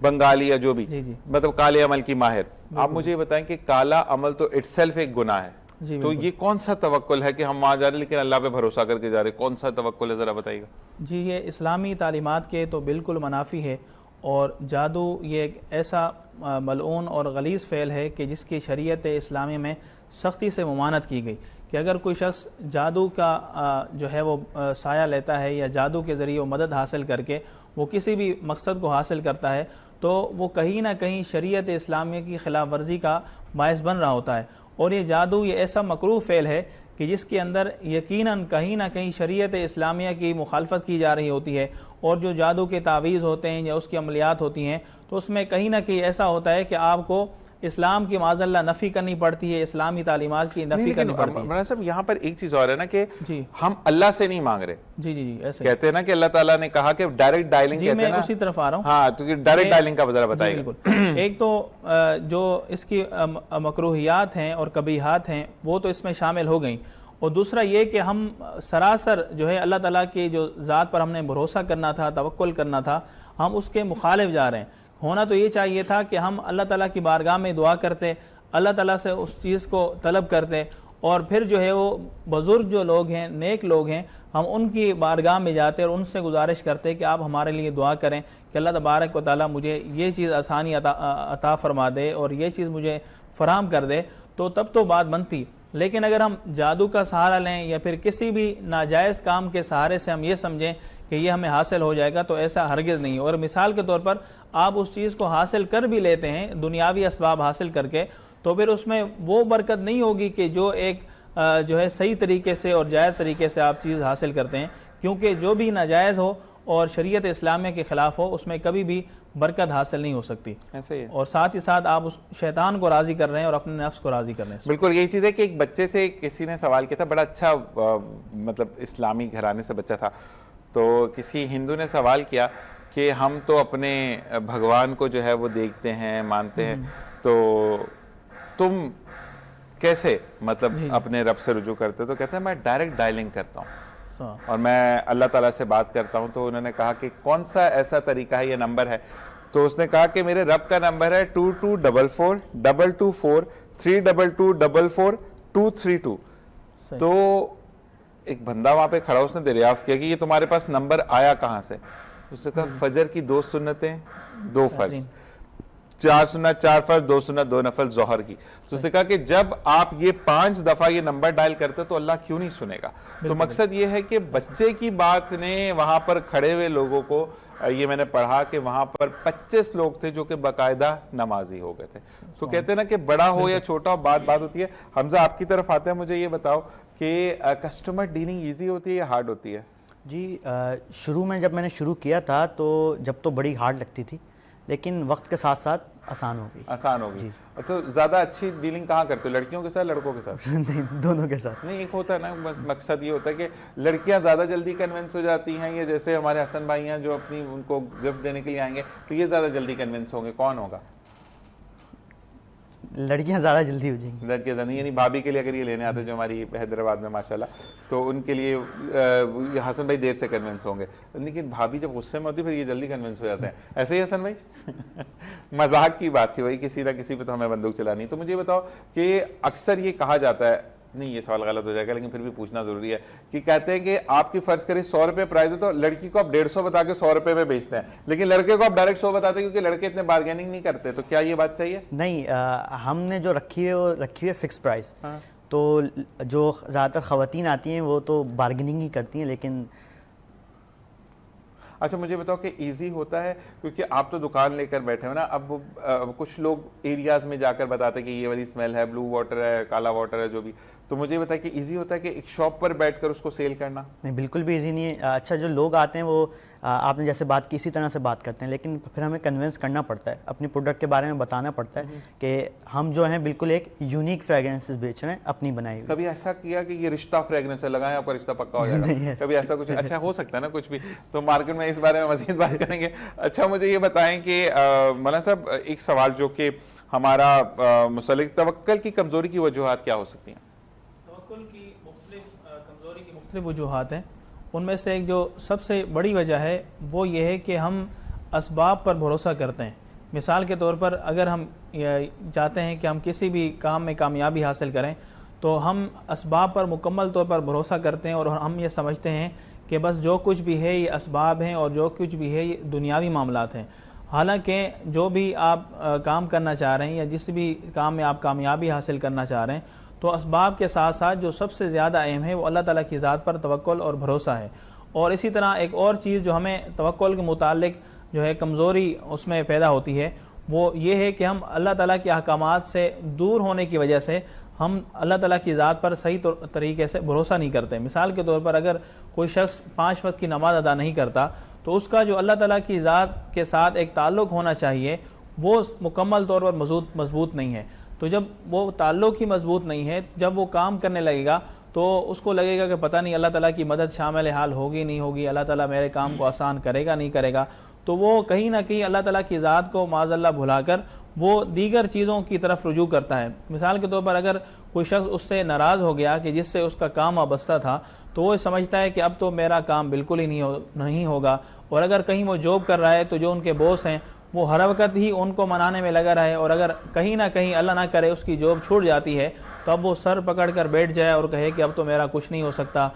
بنگالی یا جو بھی مطلب کالے عمل کی ماہر، آپ مجھے یہ بتائیں کہ کالا عمل تو اٹ سیلف ایک گناہ ہے، تو یہ کون سا توکل ہے کہ ہم وہاں جا رہے ہیں لیکن اللہ پہ بھروسہ کر کے جا رہے ہیں، کون سا توکل ہے ذرا بتائیے گا؟ جی یہ اسلامی تعلیمات کے تو بالکل منافی ہے، اور جادو یہ ایک ایسا ملعون اور غلیظ فعل ہے کہ جس کی شریعت اسلامی میں سختی سے ممانعت کی گئی کہ اگر کوئی شخص جادو کا جو ہے وہ سایہ لیتا ہے یا جادو کے ذریعے وہ مدد حاصل کر کے وہ کسی بھی مقصد کو حاصل کرتا ہے تو وہ کہیں نہ کہیں شریعت اسلامیہ کی خلاف ورزی کا باعث بن رہا ہوتا ہے، اور یہ جادو یہ ایسا مکروہ فعل ہے کہ جس کے اندر یقیناً کہیں نہ کہیں شریعت اسلامیہ کی مخالفت کی جا رہی ہوتی ہے، اور جو جادو کے تعویذ ہوتے ہیں یا اس کی عملیات ہوتی ہیں تو اس میں کہیں نہ کہیں ایسا ہوتا ہے کہ آپ کو اسلام کی معاذاللہ نفی کرنی پڑتی ہے، اسلامی تعلیمات کی نفی کرنی پڑتی ہے۔ مولانا صاحب یہاں پر ایک چیز اور ہے نا کہ جی ہم اللہ سے نہیں مانگ رہے، جی جی جی ایسے کہتے ہیں نا کہ اللہ تعالیٰ نے کہا کہ ڈائریکٹ ڈائلنگ جی کہتے میں ہیں نا، اسی طرف آ رہا ہوں۔ ہاں تو ڈائریکٹ ڈائلنگ کا ذرا بتائیے گا۔ بالکل، ایک تو جو اس کی مکروہیات ہیں اور قبیحات ہیں وہ تو اس میں شامل ہو گئیں، اور دوسرا یہ کہ ہم سراسر جو ہے اللہ تعالیٰ کی جو ذات پر ہم نے بھروسہ کرنا تھا، توکل کرنا تھا، ہم اس کے مخالف جا رہے ہیں۔ ہونا تو یہ چاہیے تھا کہ ہم اللہ تعالیٰ کی بارگاہ میں دعا کرتے، اللہ تعالیٰ سے اس چیز کو طلب کرتے، اور پھر جو ہے وہ بزرگ جو لوگ ہیں، نیک لوگ ہیں، ہم ان کی بارگاہ میں جاتے اور ان سے گزارش کرتے کہ آپ ہمارے لیے دعا کریں کہ اللہ تبارک و تعالیٰ مجھے یہ چیز آسانی عطا فرما دے اور یہ چیز مجھے فراہم کر دے، تو تب تو بات بنتی۔ لیکن اگر ہم جادو کا سہارا لیں یا پھر کسی بھی ناجائز کام کے سہارے سے ہم یہ سمجھیں کہ یہ ہمیں حاصل ہو جائے گا، تو ایسا ہرگز نہیں۔ اور مثال کے طور پر آپ اس چیز کو حاصل کر بھی لیتے ہیں، دنیاوی اسباب حاصل کر کے، تو پھر اس میں وہ برکت نہیں ہوگی کہ جو ایک جو ہے صحیح طریقے سے اور جائز طریقے سے آپ چیز حاصل کرتے ہیں، کیونکہ جو بھی ناجائز ہو اور شریعت اسلامیہ کے خلاف ہو اس میں کبھی بھی برکت حاصل نہیں ہو سکتی، ایسا ہی ہے۔ اور ساتھ ہی ساتھ آپ اس شیطان کو راضی کر رہے ہیں اور اپنے نفس کو راضی کر رہے ہیں۔ بالکل یہی چیز ہے کہ ایک بچے سے کسی نے سوال کیا تھا، بڑا اچھا مطلب اسلامی گھرانے سے بچہ تھا، تو کسی ہندو نے سوال کیا کہ ہم تو اپنے بھگوان کو جو ہے وہ دیکھتے ہیں، مانتے ہیں، تو تم کیسے مطلب اپنے رب سے رجوع کرتے؟ تو کہتے ہیں میں ڈائریکٹ ڈائلنگ کرتا ہوں اور میں اللہ تعالیٰ سے بات کرتا ہوں۔ تو انہوں نے کہا کہ کون سا ایسا طریقہ ہے، یہ نمبر ہے؟ تو اس نے کہا کہ میرے رب کا نمبر ہے 22442242423232۔ تو ایک بندہ وہاں پہ کھڑا، اس نے دریافت کیا کہ یہ تمہارے پاس نمبر آیا کہاں سے؟ اس نے کہا فجر کی 2 سنتیں 2 فرض، 4 سنت 4 فرض، 2 سنت 2 نفل ظہر کی۔ تو اس نے کہا کہ جب آپ یہ 5 دفعہ یہ نمبر ڈائل کرتے تو اللہ کیوں نہیں سنے گا؟ تو مقصد یہ ہے کہ بچے کی بات نے وہاں پر کھڑے ہوئے لوگوں کو، یہ میں نے پڑھا کہ وہاں پر 25 لوگ تھے جو کہ باقاعدہ نمازی ہو گئے تھے۔ تو کہتے ہیں نا کہ بڑا ہو یا چھوٹا ہو بات ہوتی ہے۔ حمزہ آپ کی طرف آتے ہیں، مجھے یہ بتاؤ کہ کسٹمر ڈیلنگ ایزی ہوتی ہے یا ہارڈ ہوتی ہے؟ جی شروع میں جب میں نے شروع کیا تھا تو جب تو بڑی ہارڈ لگتی تھی، لیکن وقت کے ساتھ ساتھ آسان ہو گئی۔ آسان ہوگی۔ تو زیادہ اچھی ڈیلنگ کہاں کرتے ہو، لڑکیوں کے ساتھ لڑکوں کے ساتھ؟ نہیں، دونوں کے ساتھ۔ نہیں، ایک ہوتا ہے نا مقصد یہ ہوتا ہے کہ لڑکیاں زیادہ جلدی کنونس ہو جاتی ہیں، یا جیسے ہمارے حسن بھائی ہیں جو اپنی ان کو گفٹ دینے کے لیے آئیں گے تو یہ زیادہ جلدی کنونس ہوں گے، کون ہوگا؟ لڑکیاں زیادہ جلدی ہو جائیں گی۔ لڑکیاں زیادہ، یعنی بھابھی کے لیے اگر یہ لینے آتے جو ہماری حیدرآباد میں ماشاءاللہ، تو ان کے لیے حسن بھائی دیر سے کنونس ہوں گے، لیکن بھابھی جب غصے میں ہوتی پھر یہ جلدی کنونس ہو جاتے ہیں۔ ایسے ہی حسن بھائی؟ مذاق کی بات تھی بھائی، کسی نہ کسی پہ تو ہمیں بندوق چلانی۔ تو مجھے بتاؤ کہ اکثر یہ کہا جاتا ہے، نہیں یہ سوال غلط ہو جائے گا لیکن پھر بھی پوچھنا ضروری ہے، کہ کہتے ہیں کہ آپ کی فرض کریں 100 روپے پرائز ہے تو لڑکی کو آپ 150 بتا کے 100 روپے میں بیچتے ہیں، لیکن لڑکے کو آپ ڈائریکٹ 100 بتاتے ہیں کیونکہ لڑکے اتنے بارگیننگ نہیں کرتے، تو کیا یہ بات صحیح ہے؟ نہیں، ہم نے جو رکھی ہے وہ رکھی ہے فکس پرائز، تو جو زیادہ تر خواتین آتی ہیں وہ تو بارگیننگ ہی کرتی ہیں، لیکن اچھا مجھے بتاؤ کہ ایزی ہوتا ہے، کیونکہ آپ تو دکان لے کر بیٹھے ہو نا، اب کچھ لوگ ایریاز میں جا کر بتاتے ہیں کہ یہ والی اسمیل ہے، بلو واٹر ہے، کالا واٹر ہے، جو بھی، تو مجھے بتایا کہ ایزی ہوتا ہے کہ ایک شاپ پر بیٹھ کر اس کو سیل کرنا؟ نہیں، بالکل بھی ایزی نہیں ہے۔ اچھا جو لوگ آتے ہیں وہ آپ نے جیسے بات کی اسی طرح سے بات کرتے ہیں، لیکن پھر ہمیں کنونس کرنا پڑتا ہے، اپنی پروڈکٹ کے بارے میں بتانا پڑتا ہے کہ ہم جو ہیں بالکل ایک یونیک فریگرنسز بیچ رہے ہیں اپنی بنائی ہوئی۔ کبھی ایسا کیا کہ یہ رشتہ فریگرنس ہے، لگائیں آپ کا رشتہ پکا ہو جائے گا؟ کبھی ایسا کچھ؟ اچھا ہو سکتا ہے نا کچھ بھی، تو مارکیٹ میں اس بارے میں مزید بات کریں گے۔ اچھا مجھے یہ بتائیں کہ مولانا صاحب ایک سوال جو کہ ہمارا مسلک توکل کی کمزوری کی وجوہات کیا ہو سکتی ہیں؟ توکل کی کمزوری کی مختلف وجوہات ہیں، ان میں سے ایک جو سب سے بڑی وجہ ہے وہ یہ ہے کہ ہم اسباب پر بھروسہ کرتے ہیں۔ مثال کے طور پر اگر ہم چاہتے ہیں کہ ہم کسی بھی کام میں کامیابی حاصل کریں تو ہم اسباب پر مکمل طور پر بھروسہ کرتے ہیں، اور ہم یہ سمجھتے ہیں کہ بس جو کچھ بھی ہے یہ اسباب ہیں اور جو کچھ بھی ہے یہ دنیاوی معاملات ہیں۔ حالانکہ جو بھی آپ کام کرنا چاہ رہے ہیں یا جس بھی کام میں آپ کامیابی حاصل کرنا چاہ رہے ہیں، تو اسباب کے ساتھ ساتھ جو سب سے زیادہ اہم ہے وہ اللہ تعالیٰ کی ذات پر توکل اور بھروسہ ہے۔ اور اسی طرح ایک اور چیز جو ہمیں توکل کے متعلق جو ہے کمزوری اس میں پیدا ہوتی ہے وہ یہ ہے کہ ہم اللہ تعالیٰ کے احکامات سے دور ہونے کی وجہ سے ہم اللہ تعالیٰ کی ذات پر صحیح طریقے سے بھروسہ نہیں کرتے۔ مثال کے طور پر اگر کوئی شخص 5 وقت کی نماز ادا نہیں کرتا تو اس کا جو اللہ تعالیٰ کی ذات کے ساتھ ایک تعلق ہونا چاہیے وہ مکمل طور پر مضبوط نہیں ہے. تو جب وہ تعلق ہی مضبوط نہیں ہے, جب وہ کام کرنے لگے گا تو اس کو لگے گا کہ پتہ نہیں اللہ تعالیٰ کی مدد شامل حال ہوگی نہیں ہوگی, اللہ تعالیٰ میرے کام کو آسان کرے گا نہیں کرے گا, تو وہ کہیں نہ کہیں اللہ تعالیٰ کی ذات کو معاذ اللہ بھلا کر وہ دیگر چیزوں کی طرف رجوع کرتا ہے. مثال کے طور پر اگر کوئی شخص اس سے ناراض ہو گیا کہ جس سے اس کا کام وابستہ تھا, تو وہ سمجھتا ہے کہ اب تو میرا کام بالکل ہی نہیں ہوگا. اور اگر کہیں وہ جاب کر رہا ہے تو جو ان کے باس ہیں وہ ہر وقت ہی ان کو منانے میں لگا رہے, اور اگر کہیں نہ کہیں اللہ نہ کرے اس کی جاب چھوٹ جاتی ہے تو اب وہ سر پکڑ کر بیٹھ جائے اور کہے کہ اب تو میرا کچھ نہیں ہو سکتا.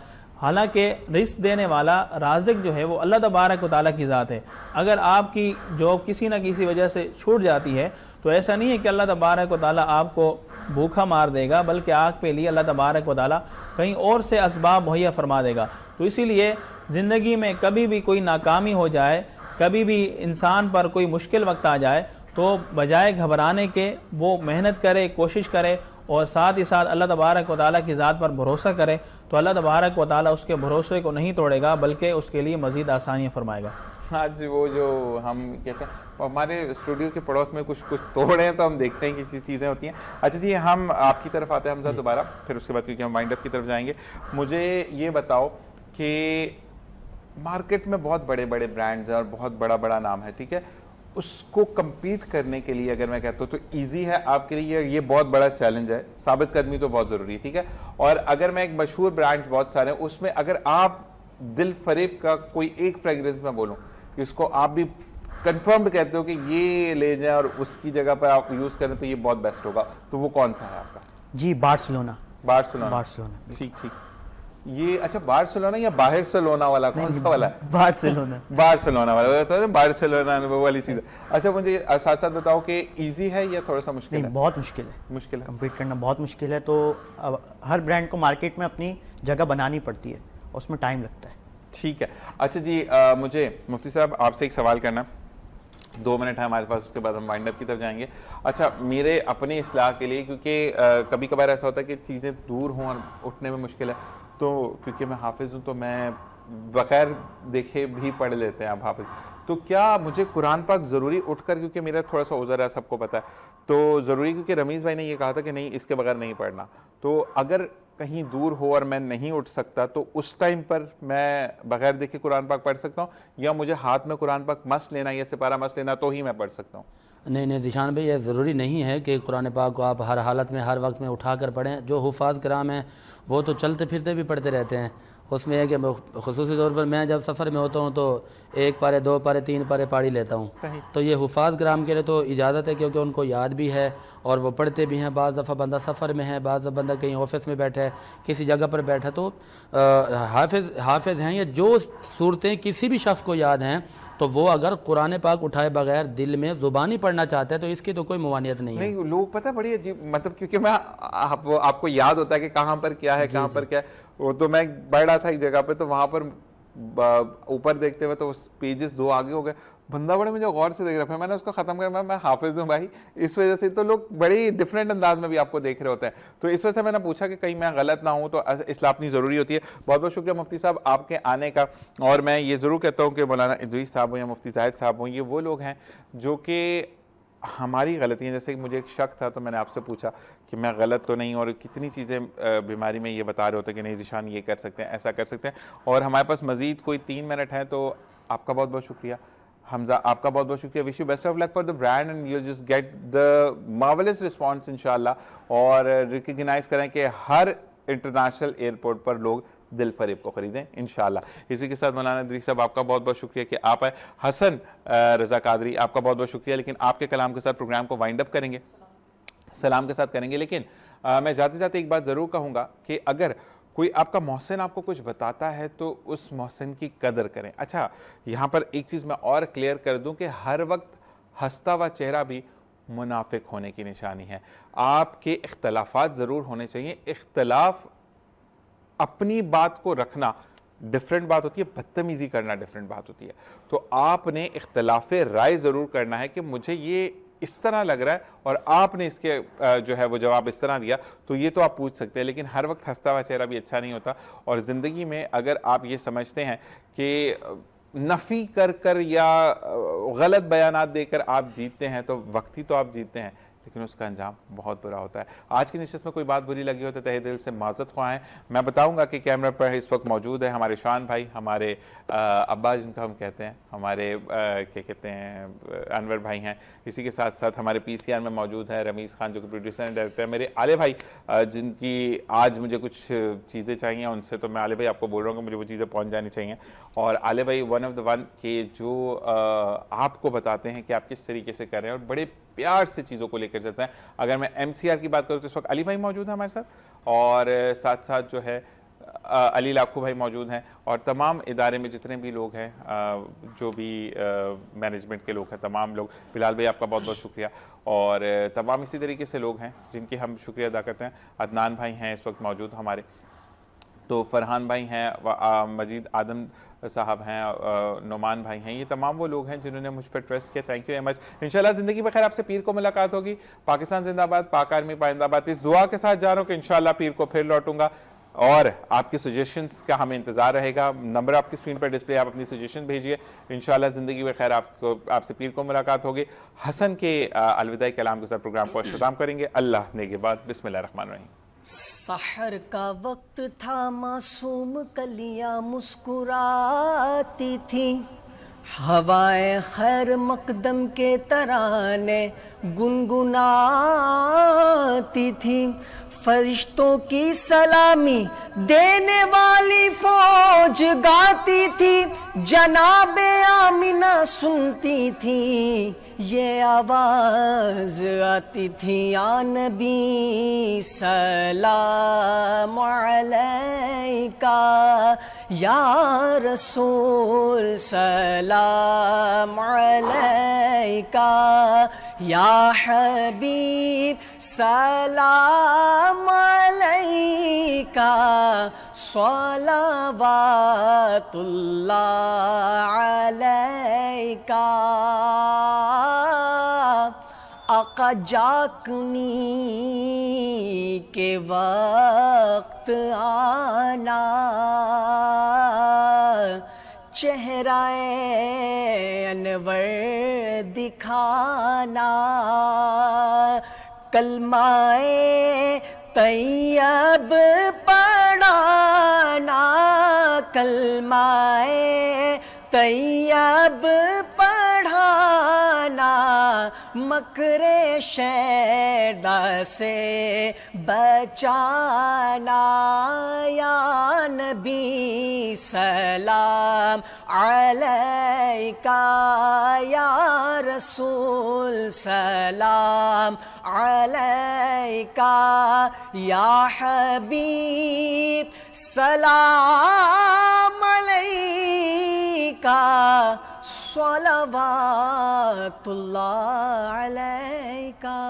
حالانکہ رزق دینے والا رازق جو ہے وہ اللہ تبارک و تعالیٰ کی ذات ہے. اگر آپ کی جاب کسی نہ کسی وجہ سے چھوٹ جاتی ہے تو ایسا نہیں ہے کہ اللہ تبارک و تعالیٰ آپ کو بھوکا مار دے گا, بلکہ آپ کے لیے اللہ تبارک و تعالیٰ کہیں اور سے اسباب مہیا فرما دے گا. تو اسی لیے زندگی میں کبھی بھی کوئی ناکامی ہو جائے, کبھی بھی انسان پر کوئی مشکل وقت آ جائے, تو بجائے گھبرانے کے وہ محنت کرے, کوشش کرے, اور ساتھ ہی ساتھ اللہ تبارک و تعالیٰ کی ذات پر بھروسہ کرے, تو اللہ تبارک و تعالیٰ اس کے بھروسے کو نہیں توڑے گا بلکہ اس کے لیے مزید آسانیاں فرمائے گا. آج وہ جو ہم کہتے ہیں ہمارے اسٹوڈیو کے پڑوس میں کچھ توڑے ہیں تو ہم دیکھتے ہیں کہ چیزیں ہوتی ہیں. اچھا جی, ہم آپ کی طرف آتے ہیں حمزہ دوبارہ, پھر اس کے بعد کیونکہ ہم وائنڈ اپ کی طرف جائیں گے. مجھے یہ بتاؤ کہ مارکیٹ میں بہت بڑے بڑے برانڈز ہیں اور بہت بڑا بڑا نام ہے, ٹھیک ہے, اس کو کمپیٹ کرنے کے لیے اگر میں کہتا ہوں تو ایزی ہے آپ کے لیے, یہ بہت بڑا چیلنج ہے, ثابت قدمی تو بہت ضروری ہے, ٹھیک ہے. اور اگر میں ایک مشہور برانڈ بہت سارے ہیں, اس میں اگر آپ دل فریب کا کوئی ایک فریگرنس میں بولوں کہ اس کو آپ بھی کنفرمڈ کہتے ہو کہ یہ لے جائیں اور اس کی جگہ پر آپ یوز کریں تو یہ بہت بیسٹ ہوگا, تو وہ کون سا ہے آپ کا؟ جی بارسلونا. بارسلونا, ٹھیک. یہ اچھا بارسلونا یا باہر سلونا والا کون سا والا ہے؟ بارسلونا والا, بارسلونا وہ والی چیز ہے. اچھا مجھے ساتھ ساتھ بتاؤ کہ ایزی ہے یا تھوڑا سا مشکل ہے؟ بہت مشکل ہے, کمپیٹ کرنا بہت مشکل ہے. تو ہر برانڈ کو مارکیٹ میں اپنی جگہ بنانی پڑتی ہے, اس میں ٹائم لگتا ہے. ٹھیک ہے. اچھا جی, مجھے مفتی صاحب آپ سے ایک سوال کرنا, 2 منٹ ہے ہمارے پاس, اس کے بعد ہم وائنڈ اپ کی طرف جائیں گے. اچھا, میرے اپنی اصلاح کے لیے, کیونکہ کبھی کبھار ایسا ہوتا ہے کہ چیزیں دور ہوں اور اٹھنے میں مشکل ہے, تو کیونکہ میں حافظ ہوں تو میں بغیر دیکھے بھی پڑھ لیتے ہیں آپ حافظ, تو کیا مجھے قرآن پاک ضروری اٹھ کر, کیونکہ میرا تھوڑا سا عذر ہے سب کو پتہ ہے, تو ضروری, کیونکہ رمیز بھائی نے یہ کہا تھا کہ نہیں اس کے بغیر نہیں پڑھنا, تو اگر کہیں دور ہو اور میں نہیں اٹھ سکتا تو اس ٹائم پر میں بغیر دیکھے قرآن پاک پڑھ سکتا ہوں, یا مجھے ہاتھ میں قرآن پاک مس لینا یا سپارہ مس لینا تو ہی میں پڑھ سکتا ہوں؟ نہیں ذیشان بھائی, یہ ضروری نہیں ہے کہ قرآن پاک کو آپ ہر حالت میں ہر وقت میں اٹھا کر پڑھیں. جو حفاظ کرام ہیں وہ تو چلتے پھرتے بھی پڑھتے رہتے ہیں. اس میں ہے کہ خصوصی طور پر میں جب سفر میں ہوتا ہوں تو 1 پارے 2 پارے 3 پارے پاڑھی لیتا ہوں. تو یہ حفاظ کرام کے لیے تو اجازت ہے, کیونکہ ان کو یاد بھی ہے اور وہ پڑھتے بھی ہیں. بعض دفعہ بندہ سفر میں ہے, بعض دفعہ بندہ کہیں آفس میں بیٹھا ہے, کسی جگہ پر بیٹھا, تو حافظ ہیں. یہ جو صورتیں کسی بھی شخص کو یاد ہیں تو وہ اگر قرآن پاک اٹھائے بغیر دل میں زبانی پڑھنا چاہتا ہے تو اس کی تو کوئی موانیت نہیں ہے. نہیں, لوگ پتہ بڑی عجیب, مطلب کیونکہ میں آپ کو یاد ہوتا ہے کہ کہاں پر کیا ہے, کہاں پر کیا ہے. وہ تو میں بیٹھ رہا تھا ایک جگہ پہ, تو وہاں پر اوپر دیکھتے ہوئے تو پیجز 2 آگے ہو گئے, بندہ بڑے مجھے غور سے دیکھ رہا, پھر میں نے اس کو ختم کر, میں حافظ ہوں بھائی, اس وجہ سے تو لوگ بڑی ڈفرینٹ انداز میں بھی آپ کو دیکھ رہے ہوتے ہیں. تو اس وجہ سے میں نے پوچھا کہ کہیں میں غلط نہ ہوں, تو اصلاح اپنی ضروری ہوتی ہے. بہت بہت شکریہ مفتی صاحب آپ کے آنے کا. اور میں یہ ضرور کہتا ہوں کہ مولانا ادریس صاحب ہوں یا مفتی زاہد صاحب ہوں, یہ وہ لوگ ہیں جو کہ ہماری غلطیاں, جیسے کہ مجھے ایک شک تھا تو میں نے آپ سے پوچھا کہ میں غلط تو نہیں, اور کتنی چیزیں بیماری میں یہ بتا رہے ہوتے ہیں کہ نہیں ذیشان یہ کر سکتے ہیں, ایسا کر سکتے ہیں. اور ہمارے پاس مزید کوئی 3 منٹ ہیں, تو آپ کا بہت بہت شکریہ. حمزہ آپ کا بہت بہت شکریہ. Wish you best of luck for the brand and you just get the marvellous response انشاءاللہ. اور ریکگنائز کریں کہ ہر انٹرنیشنل ایئرپورٹ پر لوگ دل فریب کو خریدیں انشاءاللہ. اسی کے ساتھ مولانا ادریس صاحب آپ کا بہت بہت شکریہ کہ آپ آئے. حسن رضا قادری آپ کا بہت بہت شکریہ. لیکن آپ کے کلام کے ساتھ پروگرام کو وائنڈ اپ کریں گے, سلام کے ساتھ کریں گے. لیکن میں جاتے جاتے ایک بات ضرور کہوں گا کہ اگر کوئی آپ کا محسن آپ کو کچھ بتاتا ہے تو اس محسن کی قدر کریں. اچھا, یہاں پر ایک چیز میں اور کلیئر کر دوں کہ ہر وقت ہنستا ہوا چہرہ بھی منافق ہونے کی نشانی ہے. آپ کے اختلافات ضرور ہونے چاہیے, اختلاف اپنی بات کو رکھنا ڈیفرنٹ بات ہوتی ہے, بدتمیزی کرنا ڈیفرنٹ بات ہوتی ہے. تو آپ نے اختلاف رائے ضرور کرنا ہے کہ مجھے یہ اس طرح لگ رہا ہے اور آپ نے اس کے جو ہے وہ جواب اس طرح دیا, تو یہ تو آپ پوچھ سکتے ہیں. لیکن ہر وقت ہنستا ہوا چہرہ بھی اچھا نہیں ہوتا. اور زندگی میں اگر آپ یہ سمجھتے ہیں کہ نفی کر کر یا غلط بیانات دے کر آپ جیتتے ہیں تو وقتی تو آپ جیتتے ہیں، لیکن اس کا انجام بہت برا ہوتا ہے۔ آج کی نشست میں کوئی بات بری لگی ہو تو تہہ دل سے معذرت خواہ ہیں۔ میں بتاؤں گا کہ کیمرہ پر اس وقت موجود ہے ہمارے شان بھائی، ہمارے ابا جن کا ہم کہتے ہیں، ہمارے کیا کہتے ہیں انور بھائی ہیں، اسی کے ساتھ ساتھ ہمارے پی سی آر میں موجود ہے رمیز خان جو کہ پروڈیوسر اینڈ ڈائریکٹر ہے، میرے عالے بھائی جن کی آج مجھے کچھ چیزیں چاہیے ان سے، تو میں عالے بھائی آپ کو بول رہا ہوں کہ مجھے وہ چیزیں پہنچ جانی چاہیے، اور عالے بھائی ون آف دا ون کہ جو آپ کو بتاتے ہیں کہ آپ کس طریقے سے کر رہے ہیں اور بڑے پیار سے چیزوں کو لے کر جاتا ہے۔ اگر میں ایم سی آر کی بات کروں تو اس وقت علی بھائی موجود ہیں ہمارے ساتھ، اور ساتھ ساتھ جو ہے علی لاکھو بھائی موجود ہیں، اور تمام ادارے میں جتنے بھی لوگ ہیں جو بھی مینجمنٹ کے لوگ ہیں، تمام لوگ، بلال بھائی آپ کا بہت بہت شکریہ، اور تمام اسی طریقے سے لوگ ہیں جن کی ہم شکریہ ادا کرتے ہیں۔ عدنان بھائی ہیں اس وقت موجود ہمارے، تو فرحان بھائی ہیں، مجید آدم صاحب ہیں، نعمان بھائی ہیں، یہ تمام وہ لوگ ہیں جنہوں نے مجھ پر ٹرسٹ کیا۔ Thank you very much. انشاءاللہ زندگی بخیر، آپ سے پیر کو ملاقات ہوگی۔ پاکستان زندہ باد، پاک آرمی پائندہ باد۔ اس دعا کے ساتھ جا رہا ہوں کہ انشاءاللہ پیر کو پھر لوٹوں گا، اور آپ کی سجیشنز کا ہمیں انتظار رہے گا۔ نمبر آپ کی اسکرین پر ڈسپلے، آپ اپنی سجیشن بھیجیے۔ انشاءاللہ زندگی بخیر، آپ سے پیر کو ملاقات ہوگی۔ حسن کے الوداعی کلام کے ساتھ پروگرام کو اختتام کریں گے۔ اللہ نگہبان، بسم اللہ الرحمن الرحیم۔ سحر کا وقت تھا، معصوم کلیاں مسکراتی تھیں، ہوائے خیر مقدم کے ترانے گنگناتی تھیں، فرشتوں کی سلامی دینے والی فوج گاتی تھی، جناب آمینہ سنتی تھی، یہ آواز آتی تھی، یا نبی سلام علیکہ، یا رسول سلام علیکہ، یا حبیب سلام علیکہ، صلوات اللہ علیکہ۔ آقا جاگنی کے وقت آنا، چہرہ انور دکھانا، کلمہ طیب پڑھانا، کلمہ طیب پڑھانا، مکر شیطان سے بچانا، یا نبی سلام علیکہ، یا رسول سلام علیکہ، یا حبیب سلام علیکہ، صلوات اللہ علیکہ۔